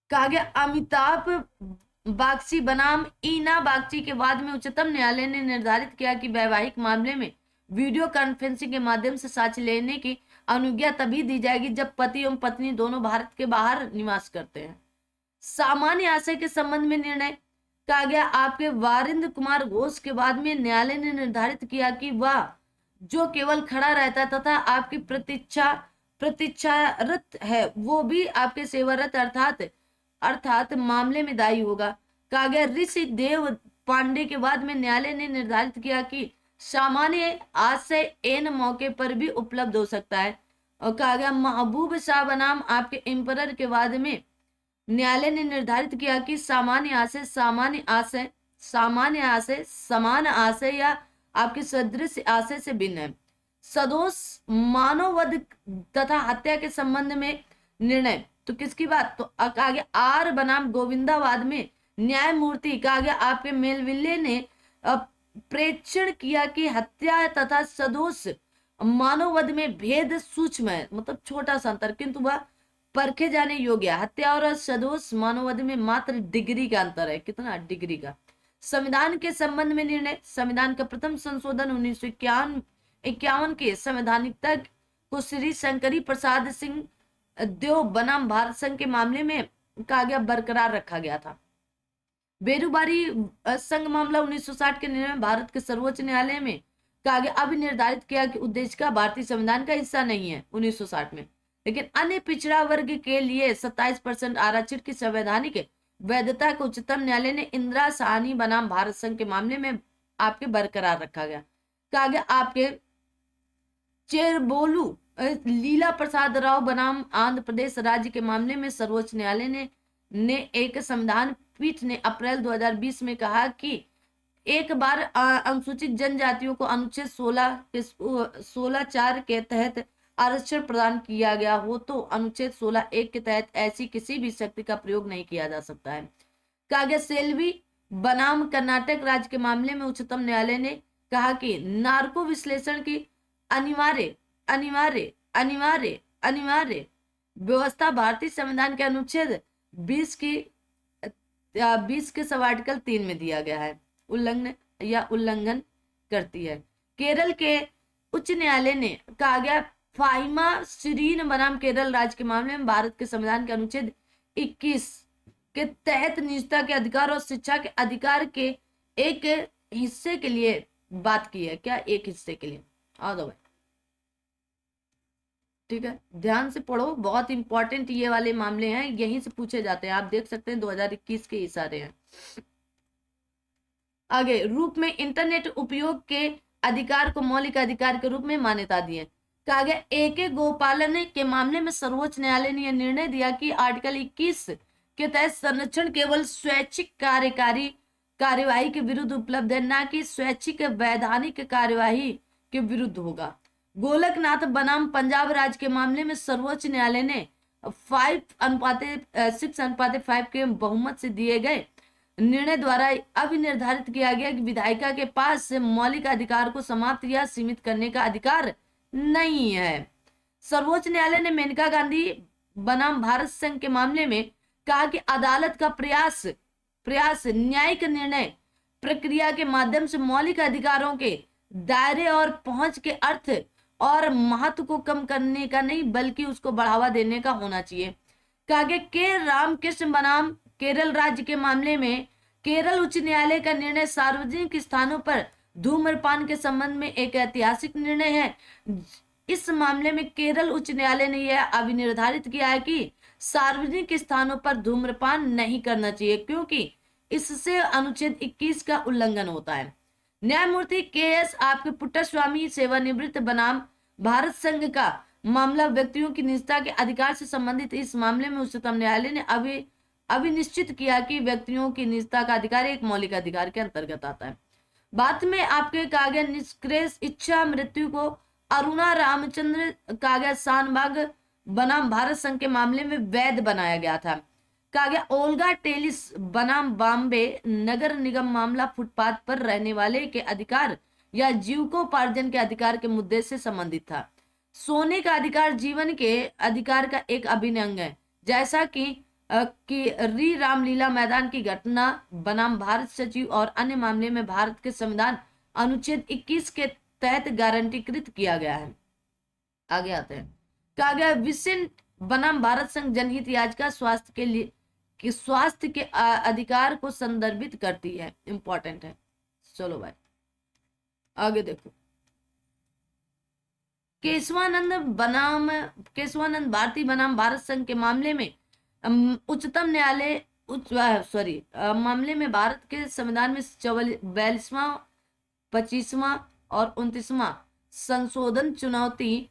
कहा गया अमिताभ बागची बनाम ईना बागची के बाद में उच्चतम न्यायालय ने निर्धारित किया कि वैवाहिक मामले में वीडियो कॉन्फ्रेंसिंग के माध्यम से साक्ष्य लेने की अनुज्ञा तभी दी जाएगी जब पति एवं पत्नी दोनों भारत के बाहर निवास करते हैं। सामान्य आशय के संबंध में निर्णय। कहा गया आपके वारिंद्र कुमार घोष के बाद में न्यायालय ने निर्धारित किया कि वह जो केवल खड़ा रहता तथा आपकी प्रतीक्षारत है वो भी आपके सेवारत अर्थात मामले में दायी होगा। कहा गया ऋषि देव पांडे के बाद में न्यायालय ने निर्धारित किया कि सामान्य आशय एन मौके पर भी उपलब्ध हो सकता है। और कहा गया महबूब शाह बनाम आपके एम्परर के बाद में न्यायालय ने निर्धारित किया कि समान आशय या आपके सदृश आशय से भिन्न है। सदोष मानववध तथा हत्या के संबंध में निर्णय। तो किसकी बात, तो कहा गया आर बनाम गोविंदावाद में न्यायमूर्ति, कहा गया आपके मेलविल्ले ने प्रेक्षण किया कि हत्या तथा सदोष मानववध में भेद सूक्ष्म है, मतलब छोटा सा अंतर, किंतु वह परखे जाने योग्य है। हत्या और सदोष मानववध में मात्र डिग्री का अंतर है। कितना, डिग्री का। संविधान के संबंध में निर्णय। संविधान का प्रथम संशोधन 1951 के संवैधानिकता को श्री शंकरी प्रसाद सिंह देव बनाम भारत संघ के मामले में कहा गया बरकरार रखा गया था। बेरुबारी संघ मामला 1960 के निर्णय में भारत के सर्वोच्च न्यायालय में कहा गया अब निर्धारित किया कि उद्देशिका भारतीय संविधान का हिस्सा नहीं है 1960 में, लेकिन अन्य पिछड़ा वर्ग के लिए 27% आरक्षण की संवैधानिक वैधता को उच्चतम न्यायालय ने इंदिरा साहनी बनाम भारत संघ के मामले में आपके बरकरार रखा गया। कहा गया आपके चेरबोलू लीला प्रसाद राव बनाम आंध्र प्रदेश राज्य के मामले में सर्वोच्च न्यायालय ने एक संविधान पीठ ने अप्रैल 2020 में कहा कि एक बार अनुसूचित जनजातियों को अनुच्छेद 16(4) के तहत आरक्षण प्रदान किया गया हो तो अनुच्छेद 16(1) के तहत ऐसी किसी भी शक्ति का प्रयोग नहीं किया जा सकता है। कहा गया सेल्वी बनाम कर्नाटक राज्य के मामले में उच्चतम न्यायालय ने कहा कि नार्को विश्लेषण की अनिवार्य व्यवस्था भारतीय संविधान के अनुच्छेद 20 के सब आर्टिकल 3 में दिया गया है, उल्लंघन करती है। केरल के उच्च न्यायालय ने कहा गया फाहिमा शिरीन बनाम केरल राज्य के मामले में भारत के संविधान के अनुच्छेद 21 के तहत निजता के अधिकार और शिक्षा के अधिकार के एक हिस्से के लिए बात की है। क्या, एक हिस्से के लिए। आओ दो भाई, ठीक है, ध्यान से पढ़ो, बहुत इंपॉर्टेंट ये वाले मामले हैं, यहीं से पूछे जाते हैं। आप देख सकते हैं 2021 के इशारे हैं। आगे रूप में इंटरनेट उपयोग के अधिकार को मौलिक अधिकार के रूप में मान्यता दी है। कहा गया AK गोपालन के मामले में सर्वोच्च न्यायालय ने यह निर्णय दिया कि आर्टिकल 21 के तहत संरक्षण केवल स्वैच्छिक कार्यवाही के विरुद्ध उपलब्ध है, न कि स्वैच्छिक वैधानिक कार्यवाही के विरुद्ध होगा। गोलकनाथ बनाम पंजाब राज्य के मामले में सर्वोच्च न्यायालय ने 6:5 के बहुमत से दिए गए निर्णय द्वारा अब निर्धारित किया गया कि विधायिका के पास से मौलिक अधिकार को समाप्त या सीमित करने का अधिकार नहीं है। सर्वोच्च न्यायालय ने मेनका गांधी बनाम भारत संघ के मामले में कहा कि अदालत का प्रयास न्यायिक निर्णय प्रक्रिया के माध्यम से मौलिक अधिकारों के दायरे और पहुंच के अर्थ और महत्व को कम करने का नहीं बल्कि उसको बढ़ावा देने का होना चाहिए। कहा कि के रामकृष्ण बनाम केरल राज्य के मामले में केरल उच्च न्यायालय का निर्णय सार्वजनिक स्थानों पर धूम्रपान के संबंध में एक ऐतिहासिक निर्णय है। इस मामले में केरल उच्च न्यायालय ने यह अभिनिर्धारित किया है कि सार्वजनिक स्थानों पर धूम्रपान नहीं करना चाहिए क्योंकि इससे अनुच्छेद 21 का उल्लंघन होता है। न्यायमूर्ति के.एस. आपके पुट्टस्वामी सेवानिवृत्त बनाम भारत संघ का मामला व्यक्तियों की निजता के अधिकार से संबंधित। इस मामले में उच्चतम न्यायालय ने अभिनिश्चित किया कि व्यक्तियों की निजता का अधिकार एक मौलिक अधिकार के अंतर्गत आता है। बाद में आपके कहा गया निष्क्रिय इच्छा मृत्यु को अरुणा रामचंद्र कहा गया शानबाग बनाम भारत संघ के मामले में वैध बनाया गया था। कहा गया ओल्गा टेलिस बनाम बॉम्बे नगर निगम मामला फुटपाथ पर रहने वाले के अधिकार या जीविकोपार्जन के अधिकार के मुद्दे से संबंधित था। सोने का अधिकार जीवन के अधिकार का एक अभिन्न अंग है, जैसा कि री रामलीला मैदान की घटना बनाम भारत सचिव और अन्य मामले में भारत के संविधान अनुच्छेद 21 के तहत गारंटीकृत किया गया है। आगे आते हैं। कहा गया विसेंट बनाम भारत संघ जनहित याचिका स्वास्थ्य के अधिकार को संदर्भित करती है, इंपॉर्टेंट है। चलो भाई आगे देखो। केशवानंद भारती बनाम भारत संघ के मामले में उच्चतम न्यायालय मामले में भारत के संविधान में 42वां 25वां और 29वां संशोधन चुनौती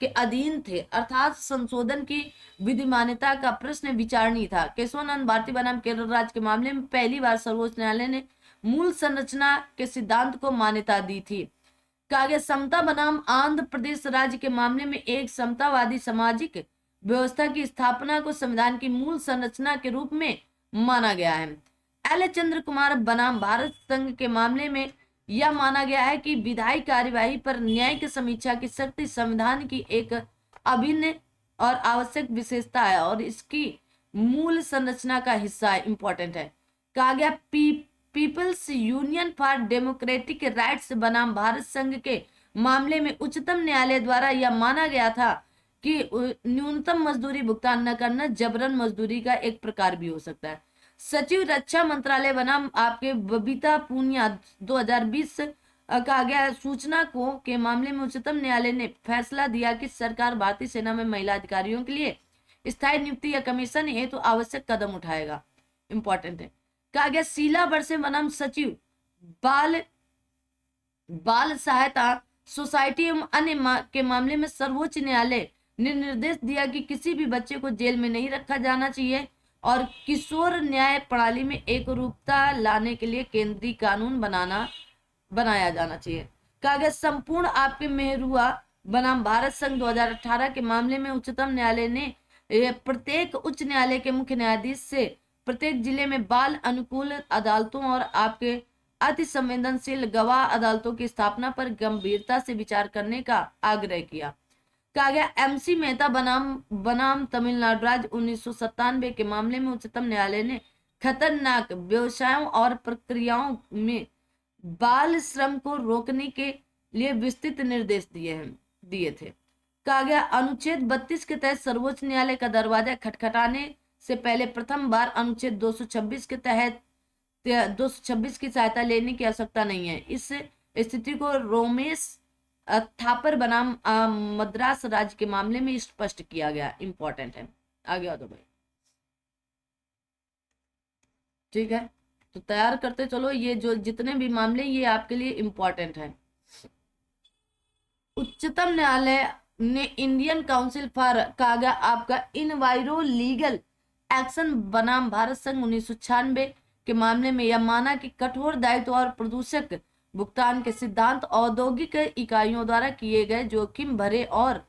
के अधीन थे, अर्थात संशोधन की विधिमान्यता का प्रश्न विचारणीय था। केशवानंद भारती बनाम केरल राज्य के मामले में पहली बार सर्वोच्च न्यायालय ने मूल संरचना के सिद्धांत को मान्यता दी थी। कहा गया समता बनाम आंध्र प्रदेश राज्य के मामले में एक समतावादी सामाजिक व्यवस्था की स्थापना को संविधान की मूल संरचना के रूप में माना गया है। एल चंद्र कुमार बनाम भारत संघ के मामले में यह माना गया है कि विधायी कार्यवाही पर न्यायिक समीक्षा की शक्ति संविधान की एक अभिन्न और आवश्यक विशेषता है और इसकी मूल संरचना का हिस्सा है, इंपॉर्टेंट है। कहा गया People's Union for Democratic Rights बनाम भारत संघ के मामले में उच्चतम न्यायालय द्वारा यह माना गया था कि न्यूनतम मजदूरी भुगतान न करना जबरन मजदूरी का एक प्रकार भी हो सकता है। सचिव रक्षा मंत्रालय बनाम आपके बबीता पूनिया 2020 कहा गया सूचना को के मामले में उच्चतम न्यायालय ने फैसला दिया कि सरकार भारतीय सेना में महिला अधिकारियों के लिए स्थायी नियुक्ति या कमीशन हेतु आवश्यक कदम उठाएगा, इंपॉर्टेंट है। कहा गया शीला बरसे बनाम सचिव बाल सहायता सोसाइटी एवं अन्य के मामले में सर्वोच्च न्यायालय ने निर्देश दिया कि किसी भी बच्चे को जेल में नहीं रखा जाना चाहिए और किशोर न्याय प्रणाली में एकरूपता लाने के लिए केंद्रीय कानून बनाया जाना चाहिए। कहा गया संपूर्ण आपके मेहरुआ बनाम भारत संघ 2018 के मामले में उच्चतम न्यायालय ने प्रत्येक उच्च न्यायालय के मुख्य न्यायाधीश से प्रत्येक जिले में बाल अनुकूल अदालतों और आपके अति संवेदनशील गवाह अदालतों की स्थापना पर गंभीरता से विचार करने का आग्रह किया। कहा गया एमसी मेहता बनाम तमिलनाडु राज्य 1997 के मामले में उच्चतम न्यायालय ने खतरनाक व्यवसायों और प्रक्रियाओं में बाल श्रम को रोकने के लिए विस्तृत निर्देश दिए थे। कहा गया अनुच्छेद 32 के तहत सर्वोच्च न्यायालय का दरवाजा खटखटाने से पहले प्रथम बार अनुच्छेद 226 के तहत 226 की सहायता लेने की आवश्यकता नहीं है। इस स्थिति को रोमेश थापर बनाम मद्रास राज्य के मामले में स्पष्ट किया गया, इंपॉर्टेंट है। आगे आ दो भाई, ठीक है। तो तैयार करते चलो, ये जो जितने भी मामले ये आपके लिए इंपॉर्टेंट है। उच्चतम न्यायालय ने इंडियन काउंसिल फॉर कहा गया आपका इनवायरो लीगल एक्शन बनाम भारत संघ 1996 के मामले में यह माना कि कठोर दायित्व और प्रदूषक भुगतान के सिद्धांत औद्योगिक इकाइयों द्वारा किए गए जोखिम भरे और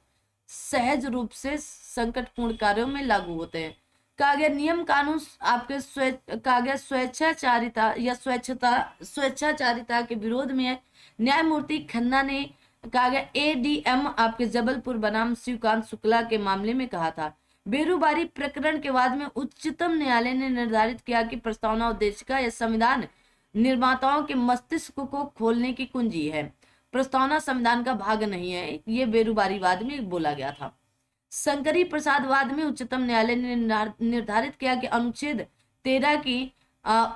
सहज रूप से संकटपूर्ण कार्यों में लागू होते हैं। कहा गया नियम कानून आपके कहा गया स्वेच्छाचारिता या स्वेच्छाचारिता के विरोध में है। न्यायमूर्ति खन्ना ने कहा गया एडीएम आपके जबलपुर बनाम शिवकांत शुक्ला के मामले में कहा था। बेरोबारी प्रकरण के बाद में उच्चतम न्यायालय ने निर्धारित किया कि प्रस्तावना उद्देशिका या संविधान निर्माताओं के मस्तिष्क को खोलने की कुंजी है। प्रस्तावना संविधान का भाग नहीं है, ये बेरोबारीवाद में बोला गया था। शंकरी प्रसादवाद में उच्चतम न्यायालय ने निर्धारित किया कि अनुच्छेद 13 की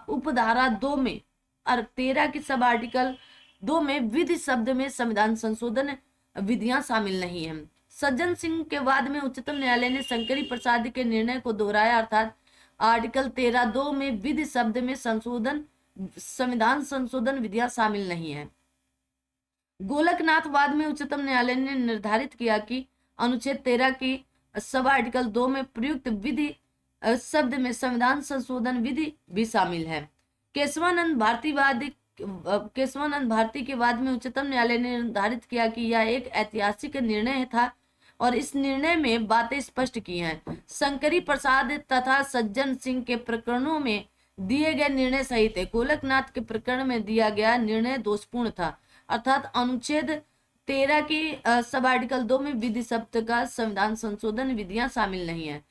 उपधारा 2 में और 13 की सब आर्टिकल 2 में विधि शब्द में संविधान संशोधन विधियां शामिल नहीं है। सज्जन सिंह के वाद में उच्चतम न्यायालय ने शंकरी प्रसाद के निर्णय को दोहराया, अर्थात आर्टिकल 13(2) में विधि शब्द में संशोधन संविधान संशोधन विधियां शामिल नहीं है। गोलकनाथ वाद में उच्चतम न्यायालय ने निर्धारित किया कि अनुच्छेद 13 की सब आर्टिकल 2 में प्रयुक्त विधि शब्द में संविधान संशोधन विधि भी शामिल है। केशवानंद भारती के वाद में उच्चतम न्यायालय ने निर्धारित किया कि यह एक ऐतिहासिक निर्णय था और इस निर्णय में बातें स्पष्ट की हैं। शंकरी प्रसाद तथा सज्जन सिंह के प्रकरणों में दिए गए निर्णय सही थे। गोलकनाथ के प्रकरण में दिया गया निर्णय दोषपूर्ण था, अर्थात अनुच्छेद 13 की सब आर्टिकल 2 में विधि शब्द का संविधान संशोधन विधियां शामिल नहीं है।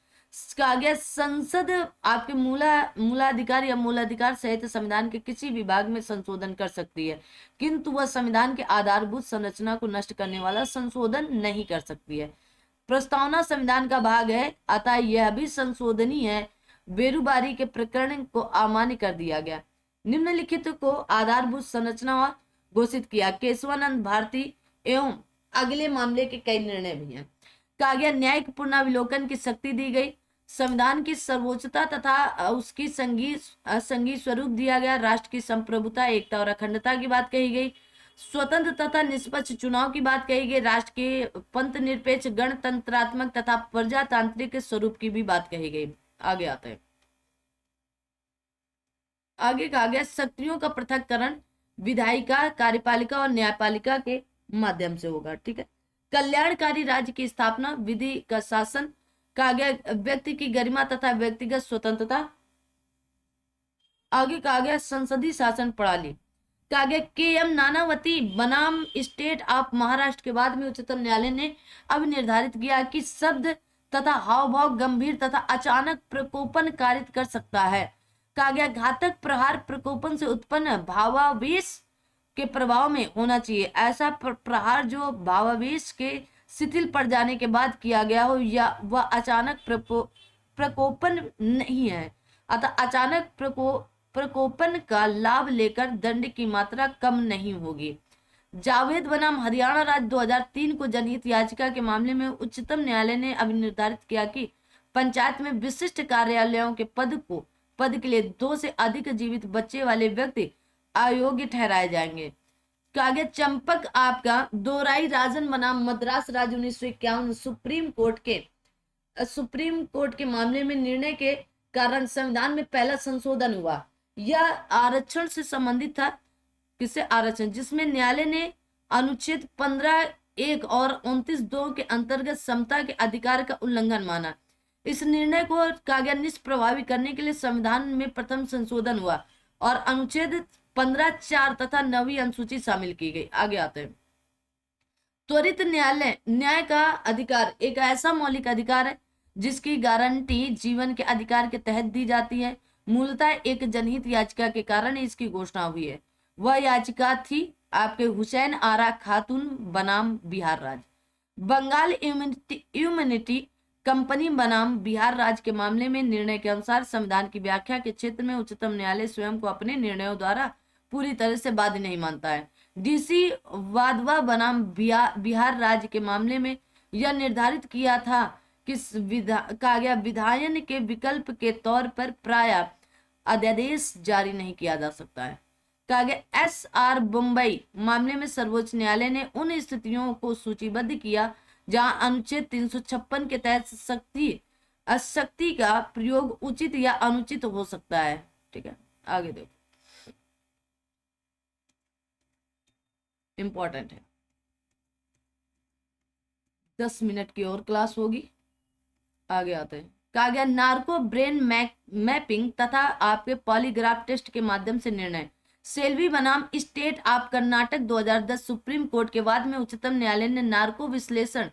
कहा गया संसद आपके मूलाधिकार या मूलाधिकार सहित संविधान के किसी विभाग में संशोधन कर सकती है, किंतु वह संविधान के आधारभूत संरचना को नष्ट करने वाला संशोधन नहीं कर सकती है। प्रस्तावना संविधान का भाग है, अतः यह भी संशोधनीय है। बेरोबारी के प्रकरण को अमान्य कर दिया गया। निम्नलिखित को आधारभूत संरचना घोषित किया। केशवानंद भारती एवं अगले मामले के कई निर्णय भी हैं। कहा गया न्यायिक पुनरावलोकन की शक्ति दी गई। संविधान की सर्वोच्चता तथा उसकी संघीय स्वरूप दिया गया। राष्ट्र की संप्रभुता, एकता और अखंडता की बात कही गई। स्वतंत्र तथा निष्पक्ष चुनाव की बात कही गई। राष्ट्र के पंथ निरपेक्ष, गणतंत्रात्मक तथा प्रजातांत्रिक स्वरूप की भी बात कही गई। आगे आते हैं। आगे कहा गया शक्तियों का पृथक्करण विधायिका, कार्यपालिका और न्यायपालिका के माध्यम से होगा। ठीक है। कल्याणकारी राज्य की स्थापना, विधि का शासन। कहा गया व्यक्ति की गरिमा तथा व्यक्तिगत स्वतंत्रता। आगे कहा गया संसदीय शासन प्रणाली। कहा गया के.एम. नानावती बनाम स्टेट ऑफ महाराष्ट्र के बाद में उच्चतम न्यायालय ने अब निर्धारित किया कि शब्द तथा हाव भाव गंभीर तथा अचानक प्रकोपन कारित कर सकता है। कहा गया घातक प्रहार प्रकोपन से उत्पन्न भावावेश के प्रभाव में होना चाहिए। ऐसा प्रहार जो भावावेश के शिथिल पड़ जाने के बाद किया गया हो या वह अचानक प्रकोपन नहीं है, अतः अचानक प्रकोपन का लाभ लेकर दंड की मात्रा कम नहीं होगी। जावेद बनाम हरियाणा राज्य 2003 को जनहित याचिका के मामले में उच्चतम न्यायालय ने अभी निर्धारित किया कि पंचायत में विशिष्ट कार्यालयों के पद के लिए 2 से अधिक जीवित बच्चे वाले व्यक्ति अयोग्य ठहराए जाएंगे। कागे चंपक आपका दोराई राजन बनाम मद्रास राज्य 1951 सुप्रीम कोर्ट के मामले में निर्णय के कारण संविधान में पहला संशोधन हुआ। यह आरक्षण से संबंधित था। किससे? आरक्षण, जिसमें न्यायालय ने अनुच्छेद 15(1) और 29(2) के अंतर्गत समता के अधिकार का उल्लंघन माना। इस निर्णय को कहा गया निष्प्रभावी करने के लिए संविधान में प्रथम संशोधन हुआ और अनुच्छेद 15(4) तथा 9वीं अनुसूची शामिल की गई। आगे आते हैं। त्वरित न्याय का अधिकार एक ऐसा मौलिक अधिकार है जिसकी गारंटी जीवन के अधिकार के तहत दी जाती है। मूलतः एक जनहित याचिका के कारण इसकी घोषणा हुई है। वह याचिका थी आपके हुसैन आरा खातून बनाम बिहार राज्य। बंगाल इम्यूनिटी कंपनी बनाम बिहार राज्य के मामले में निर्णय के अनुसार संविधान की व्याख्या के क्षेत्र में उच्चतम न्यायालय स्वयं को अपने निर्णयों द्वारा पूरी तरह से बाध्य नहीं मानता है। डीसी वाधवा बनाम बिहार राज्य के मामले में यह निर्धारित किया था कि कहा गया विधायन के विकल्प के तौर पर प्राय अध्यादेश जारी नहीं किया जा सकता है। कहा गया SR बम्बई मामले में सर्वोच्च न्यायालय ने उन स्थितियों को सूचीबद्ध किया जहां अनुच्छेद 356 के तहत शक्ति का प्रयोग उचित या अनुचित हो सकता है। ठीक है, आगे देखो। इंपॉर्टेंट है। 10 मिनट की और क्लास होगी। आगे आते हैं। कहा गया नार्को ब्रेन मैपिंग तथा आपके पॉलीग्राफ टेस्ट के माध्यम से निर्णय। सेल्वी बनाम state of Karnataka 2010 supreme court के बाद में उच्चतम न्यायालय ने नार्को विश्लेषण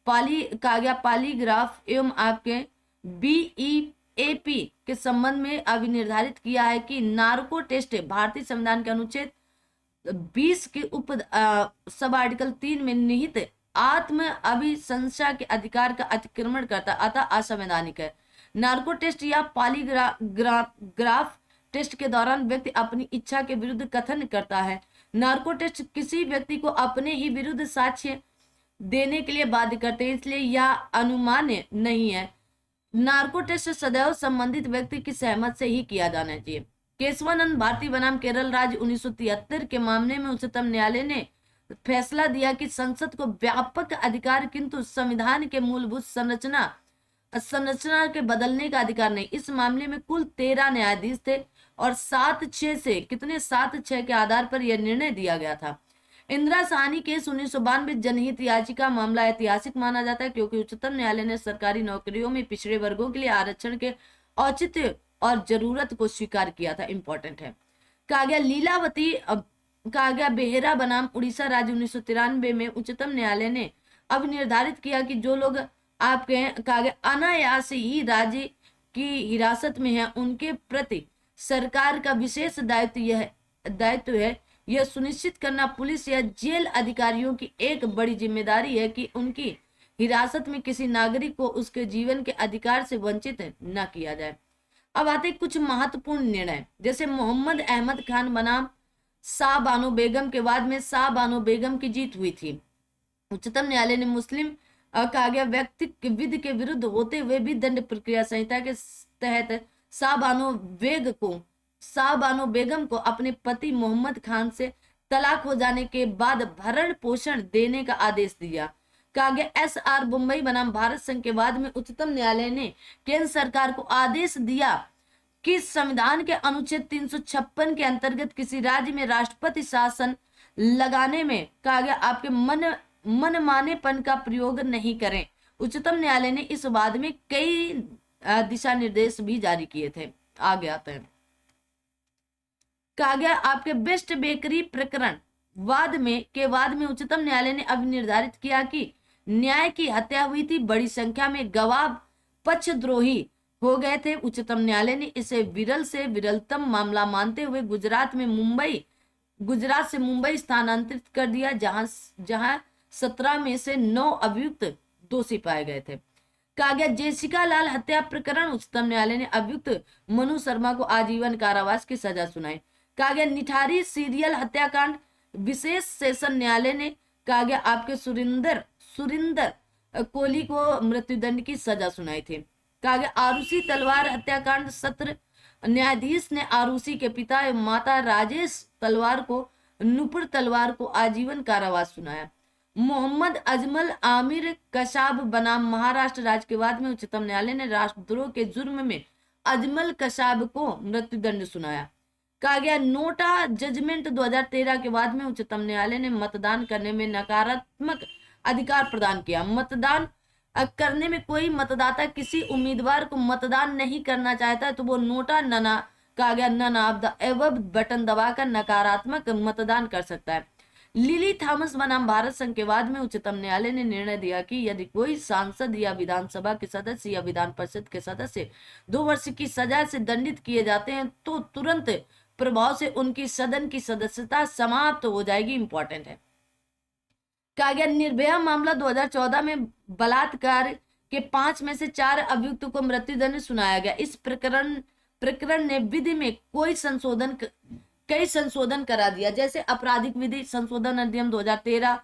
कहा गया पॉलीग्राफ एवं आपके बीईएपी के संबंध में अभी निर्धारित किया है कि नार्को टेस्ट भारतीय संविधान के अनुच्छेद 20 के उप सब आर्टिकल 3 में निहित आत्म अभिशंसा के अधिकार का अतिक्रमण करता अतः असंवैधानिक है। नार्को टेस्ट या पॉलीग्राफ टेस्ट के दौरान व्यक्ति अपनी इच्छा के विरुद्ध कथन करता है। नार्को टेस्ट किसी व्यक्ति को अपने ही विरुद्ध साक्ष्य देने के लिए बाध्य करते हैं, इसलिए यह अनुमान्य नहीं है। नार्को टेस्ट सदैव संबंधित व्यक्ति की सहमत से ही किया जाना चाहिए। केशवानंद भारती बनाम केरल राज्य 1973 के मामले में उच्चतम न्यायालय ने फैसला दिया कि संसद को व्यापक अधिकार किंतु संविधान के मूलभूत संरचना के बदलने का अधिकार नहीं। इस मामले में कुल 13 न्यायाधीश थे और 7-6 के आधार पर यह निर्णय दिया गया था। इंदिरा साहनी केस 1992 जनहित याचिका मामला ऐतिहासिक माना जाता है क्योंकि उच्चतम न्यायालय ने सरकारी नौकरियों में पिछड़े वर्गों के लिए आरक्षण के औचित्य और जरूरत को स्वीकार किया था। इंपॉर्टेंट है। कहा गया लीलावती कहा गया बेहरा बनाम उड़ीसा राज्य 1993 में उच्चतम न्यायालय ने अब निर्धारित किया कि जो लोग आपके कहा गया अनायास ही राज्य की हिरासत में है उनके प्रति सरकार का विशेष दायित्व है यह सुनिश्चित करना पुलिस या जेल अधिकारियों की एक बड़ी जिम्मेदारी है कि उनकी हिरासत में किसी नागरिक को उसके जीवन के अधिकार से वंचित न किया जाए। अब आते कुछ महत्वपूर्ण निर्णय, जैसे मोहम्मद अहमद खान बनाम शाह बानो बेगम के बाद में शाह बानो बेगम की जीत हुई थी। उच्चतम न्यायालय ने मुस्लिम कहा गया व्यक्ति विधि के विरुद्ध होते हुए भी दंड प्रक्रिया संहिता के तहत शाह बानो बेगम को अपने पति मोहम्मद खान से तलाक हो जाने के बाद भरण पोषण देने का आदेश दिया। कहा गया SR मुंबई बनाम भारत संघ के बाद में उच्चतम न्यायालय ने केंद्र सरकार को आदेश दिया कि संविधान के अनुच्छेद 356 के अंतर्गत किसी राज्य में राष्ट्रपति शासन लगाने में कहा गया आपके मनमानेपन का प्रयोग नहीं करें। उच्चतम न्यायालय ने इस वाद में कई दिशा निर्देश भी जारी किए थे। आगे आते हैं। कहा गया आपके बेस्ट बेकरी प्रकरण वाद में उच्चतम न्यायालय ने अब निर्धारित किया कि न्याय की हत्या हुई थी, बड़ी संख्या में गवाह पक्षद्रोही हो गए थे। उच्चतम न्यायालय ने इसे विरल से विरलतम मामला मानते हुए गुजरात से मुंबई स्थानांतरित कर दिया, जहां 17 में से 9 अभियुक्त दोषी पाए गए थे। कहा गया जेसिका लाल हत्या प्रकरण उच्चतम न्यायालय ने अभियुक्त मनु शर्मा को आजीवन कारावास की सजा सुनाई। कहा गया निठारी सीरियल हत्याकांड विशेष सेशन न्यायालय ने कहा गया आपके सुरिंदर कोहली को मृत्युदंड की सजा सुनाई थी। कहा गया आरुषि तलवार हत्याकांड सत्र न्यायाधीश ने आरुषि के पिता एवं माता राजेश नुपुर तलवार को आजीवन कारावास सुनाया। मोहम्मद अजमल आमिर कशाब बनाम महाराष्ट्र राज्य के बाद में उच्चतम न्यायालय ने राष्ट्रद्रोह के जुर्म में अजमल कशाब को मृत्युदंड सुनाया। कहा गया नोटा जजमेंट 2013 के बाद में उच्चतम न्यायालय ने मतदान करने में नकारात्मक अधिकार प्रदान किया। मतदान करने में कोई मतदाता किसी उम्मीदवार को मतदान नहीं करना चाहता है तो वो नोटा कहा गया none of the above button दबाकर नकारात्मक मतदान कर सकता है। लिली थॉमस बनाम भारत संघ के बाद में उच्चतम न्यायालय ने निर्णय दिया कि यदि कोई सांसद या विधानसभा के सदस्य या विधान परिषद के सदस्य 2 वर्ष की सजा से दंडित किए जाते हैं तो तुरंत प्रभाव से उनकी सदन की सदस्यता समाप्त हो जाएगी। इंपॉर्टेंट है। कहा गया निर्भया मामला 2014 में बलात्कार के 5 में से 4 अभियुक्त को मृत्युदंड सुनाया गया। इस प्रकरण ने विधि में कई संशोधन करा दिया, जैसे आपराधिक विधि संशोधन अधिनियम 2013।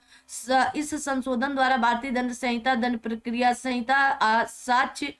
इस संशोधन द्वारा भारतीय दंड संहिता, दंड प्रक्रिया संहिता, साक्ष्य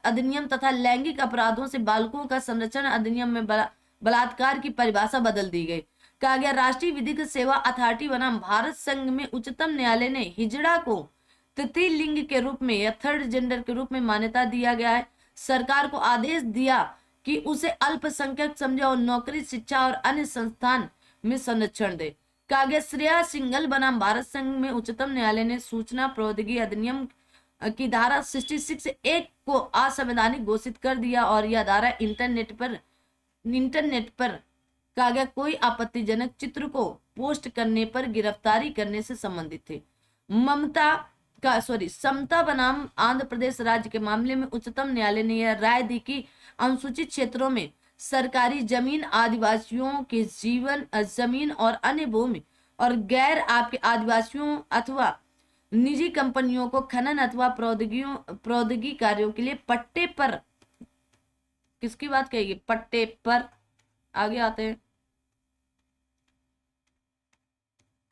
अधिनियम तथा लैंगिक अपराधों से बालकों का संरक्षण अधिनियम में बलात्कार की परिभाषा बदल दी गई। कहा गया राष्ट्रीय विधिक सेवा अथॉरिटी बनाम भारत संघ में उच्चतम न्यायालय ने हिजड़ा को तृतीय लिंग के रूप में या थर्ड जेंडर के रूप में मान्यता दिया गया है। सरकार को आदेश दिया कि उसे अल्पसंख्यक समझे और नौकरी, शिक्षा और अन्य संस्थान में संरक्षण दे। कागे श्रेया सिंघल बनाम भारत संघ में उच्चतम न्यायालय ने सूचना प्रौद्योगिकी अधिनियम की धारा 66(1) को असंवैधानिक घोषित कर दिया और यह धारा इंटरनेट पर कागे कोई आपत्तिजनक चित्र को पोस्ट करने पर गिरफ्तारी करने से संबंधित थे। समता बनाम आंध्र प्रदेश राज्य के मामले में उच्चतम न्यायालय ने यह राय दी कि अनुसूचित क्षेत्रों में सरकारी जमीन, आदिवासियों के जमीन और अन्य भूमि और गैर आपके आदिवासियों अथवा निजी कंपनियों को खनन अथवा प्रौद्योगिकी कार्यों के लिए पट्टे पर, किसकी बात कहेगी, पट्टे पर, आगे आते हैं,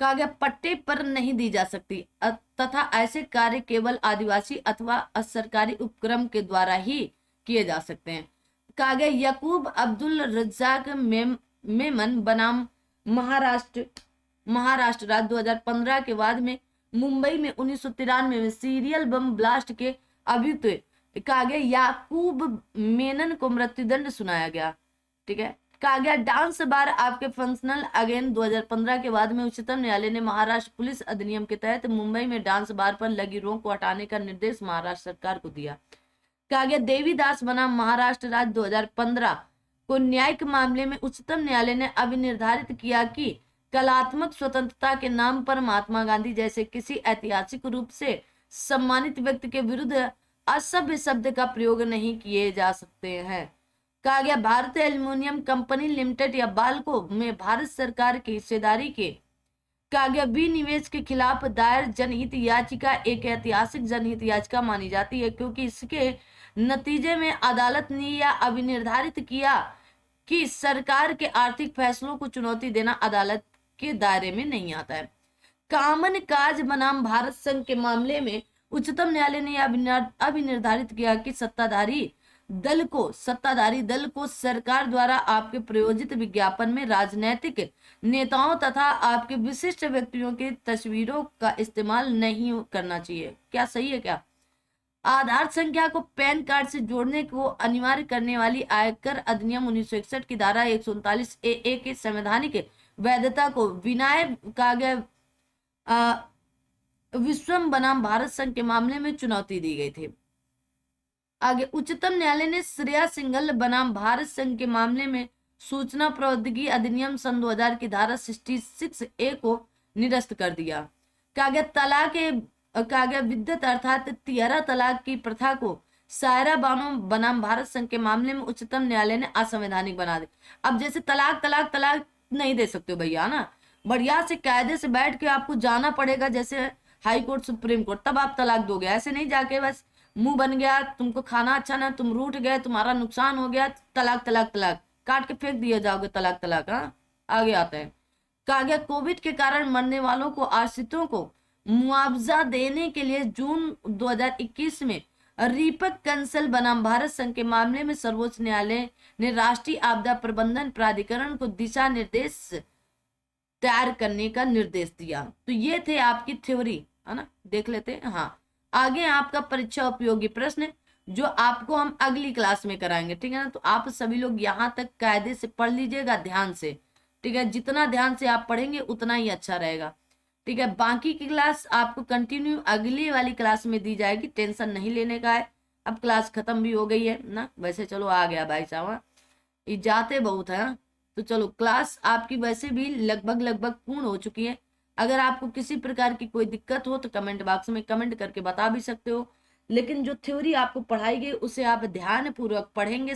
कहा गया पट्टे पर नहीं दी जा सकती तथा ऐसे कार्य केवल आदिवासी अथवा असरकारी उपक्रम के द्वारा ही किए जा सकते हैं। कहा गया यकूब अब्दुल रज्जाक मेमन बनाम महाराष्ट्र राज्य 2015 के बाद में मुंबई में 1993 में सीरियल बम ब्लास्ट के अभियुक्त कहा गया याकूब मेनन को मृत्युदंड सुनाया गया। ठीक है, कहा गया डांस बार आपके फंक्शनल अगेन 2015 के बाद में उच्चतम न्यायालय ने महाराष्ट्र पुलिस अधिनियम के तहत मुंबई में डांस बार पर लगी रोक को हटाने का निर्देश महाराष्ट्र सरकार को दिया। कहा गया देवीदास बनाम महाराष्ट्र राज्य 2015 को न्यायिक मामले में उच्चतम न्यायालय ने अभिनिर्धारित किया कि कलात्मक स्वतंत्रता के नाम पर महात्मा गांधी जैसे किसी ऐतिहासिक रूप से सम्मानित व्यक्ति के विरुद्ध असभ्य शब्द का प्रयोग नहीं किए जा सकते हैं। कहा गया भारतीय एल्युमिनियम कंपनी लिमिटेड या बाल्को में भारत सरकार की हिस्सेदारी के कहा गया विनिवेश के खिलाफ दायर जनहित याचिका एक ऐतिहासिक जनहित याचिका मानी जाती है, क्योंकि इसके नतीजे में अदालत ने यह अभिनिर्धारित किया कि सरकार के आर्थिक फैसलों को चुनौती देना अदालत के दायरे में नहीं आता है। कामन काज बनाम भारत संघ के मामले में उच्चतम न्यायालय ने अभिनिर्धारित किया कि सत्ताधारी दल को सरकार द्वारा आपके प्रयोजित विज्ञापन में राजनीतिक नेताओं तथा आपके विशिष्ट व्यक्तियों की तस्वीरों का इस्तेमाल नहीं करना चाहिए। क्या सही है क्या? आधार संख्या को पैन कार्ड से जोड़ने को अनिवार्य करने वाली आयकर अधिनियम 1961 की धारा 139 ए के संवैधानिक वैधता को विनय कहा गया विश्वम बनाम भारत संघ के मामले में चुनौती दी गई थी। आगे उच्चतम न्यायालय ने श्रेया सिंघल बनाम भारत संघ के मामले में सूचना प्रौद्योगिकी अधिनियम सन 2000 की धारा 66(a) को निरस्त कर दिया। कहा गया विद्युत अर्थात तिहरा तलाक की प्रथा को सायरा बानो बनाम भारत संघ के मामले में उच्चतम न्यायालय ने असंवैधानिक बना दी। अब जैसे तलाक नहीं दे सकते हो भैया ना, बढ़िया से कायदे से बैठ के आपको जाना पड़ेगा, जैसे हाई कोर्ट सुप्रीम कोर्ट, तब आप तलाक दोगे। ऐसे नहीं जाके बस मुंह बन गया, तुमको खाना अच्छा ना, तुम रूठ गए, तुम्हारा नुकसान हो गया, तलाक काट के फेंक दिए जाओगे, तलाक। हाँ, आगे आते हैं। कहा गया कोविड के कारण मरने वालों को आश्रितों को मुआवजा देने के लिए जून 2021 में रीपक कंसल बनाम भारत संघ के मामले में सर्वोच्च न्यायालय ने राष्ट्रीय आपदा प्रबंधन प्राधिकरण को दिशा निर्देश तैयार करने का निर्देश दिया। तो ये थे आपकी थ्योरी, है ना, देख लेते हैं। हाँ, आगे आपका परीक्षा उपयोगी प्रश्न जो आपको हम अगली क्लास में कराएंगे, ठीक है ना। तो आप सभी लोग यहाँ तक कायदे से पढ़ लीजिएगा ध्यान से, ठीक है। जितना ध्यान से आप पढ़ेंगे उतना ही अच्छा रहेगा, ठीक है। बाकी की क्लास आपको कंटिन्यू अगली वाली क्लास में दी जाएगी, टेंशन नहीं लेने का है। अब क्लास खत्म भी हो गई है ना, वैसे चलो आ गया भाई साहब, ये जाते बहुत है। तो चलो क्लास आपकी वैसे भी लगभग पूर्ण हो चुकी है। अगर आपको किसी प्रकार की कोई दिक्कत हो तो कमेंट बॉक्स में कमेंट करके बता भी सकते हो, लेकिन जो थ्योरी आपको पढ़ाई गई उसे आप ध्यान पूर्वक पढ़ेंगे।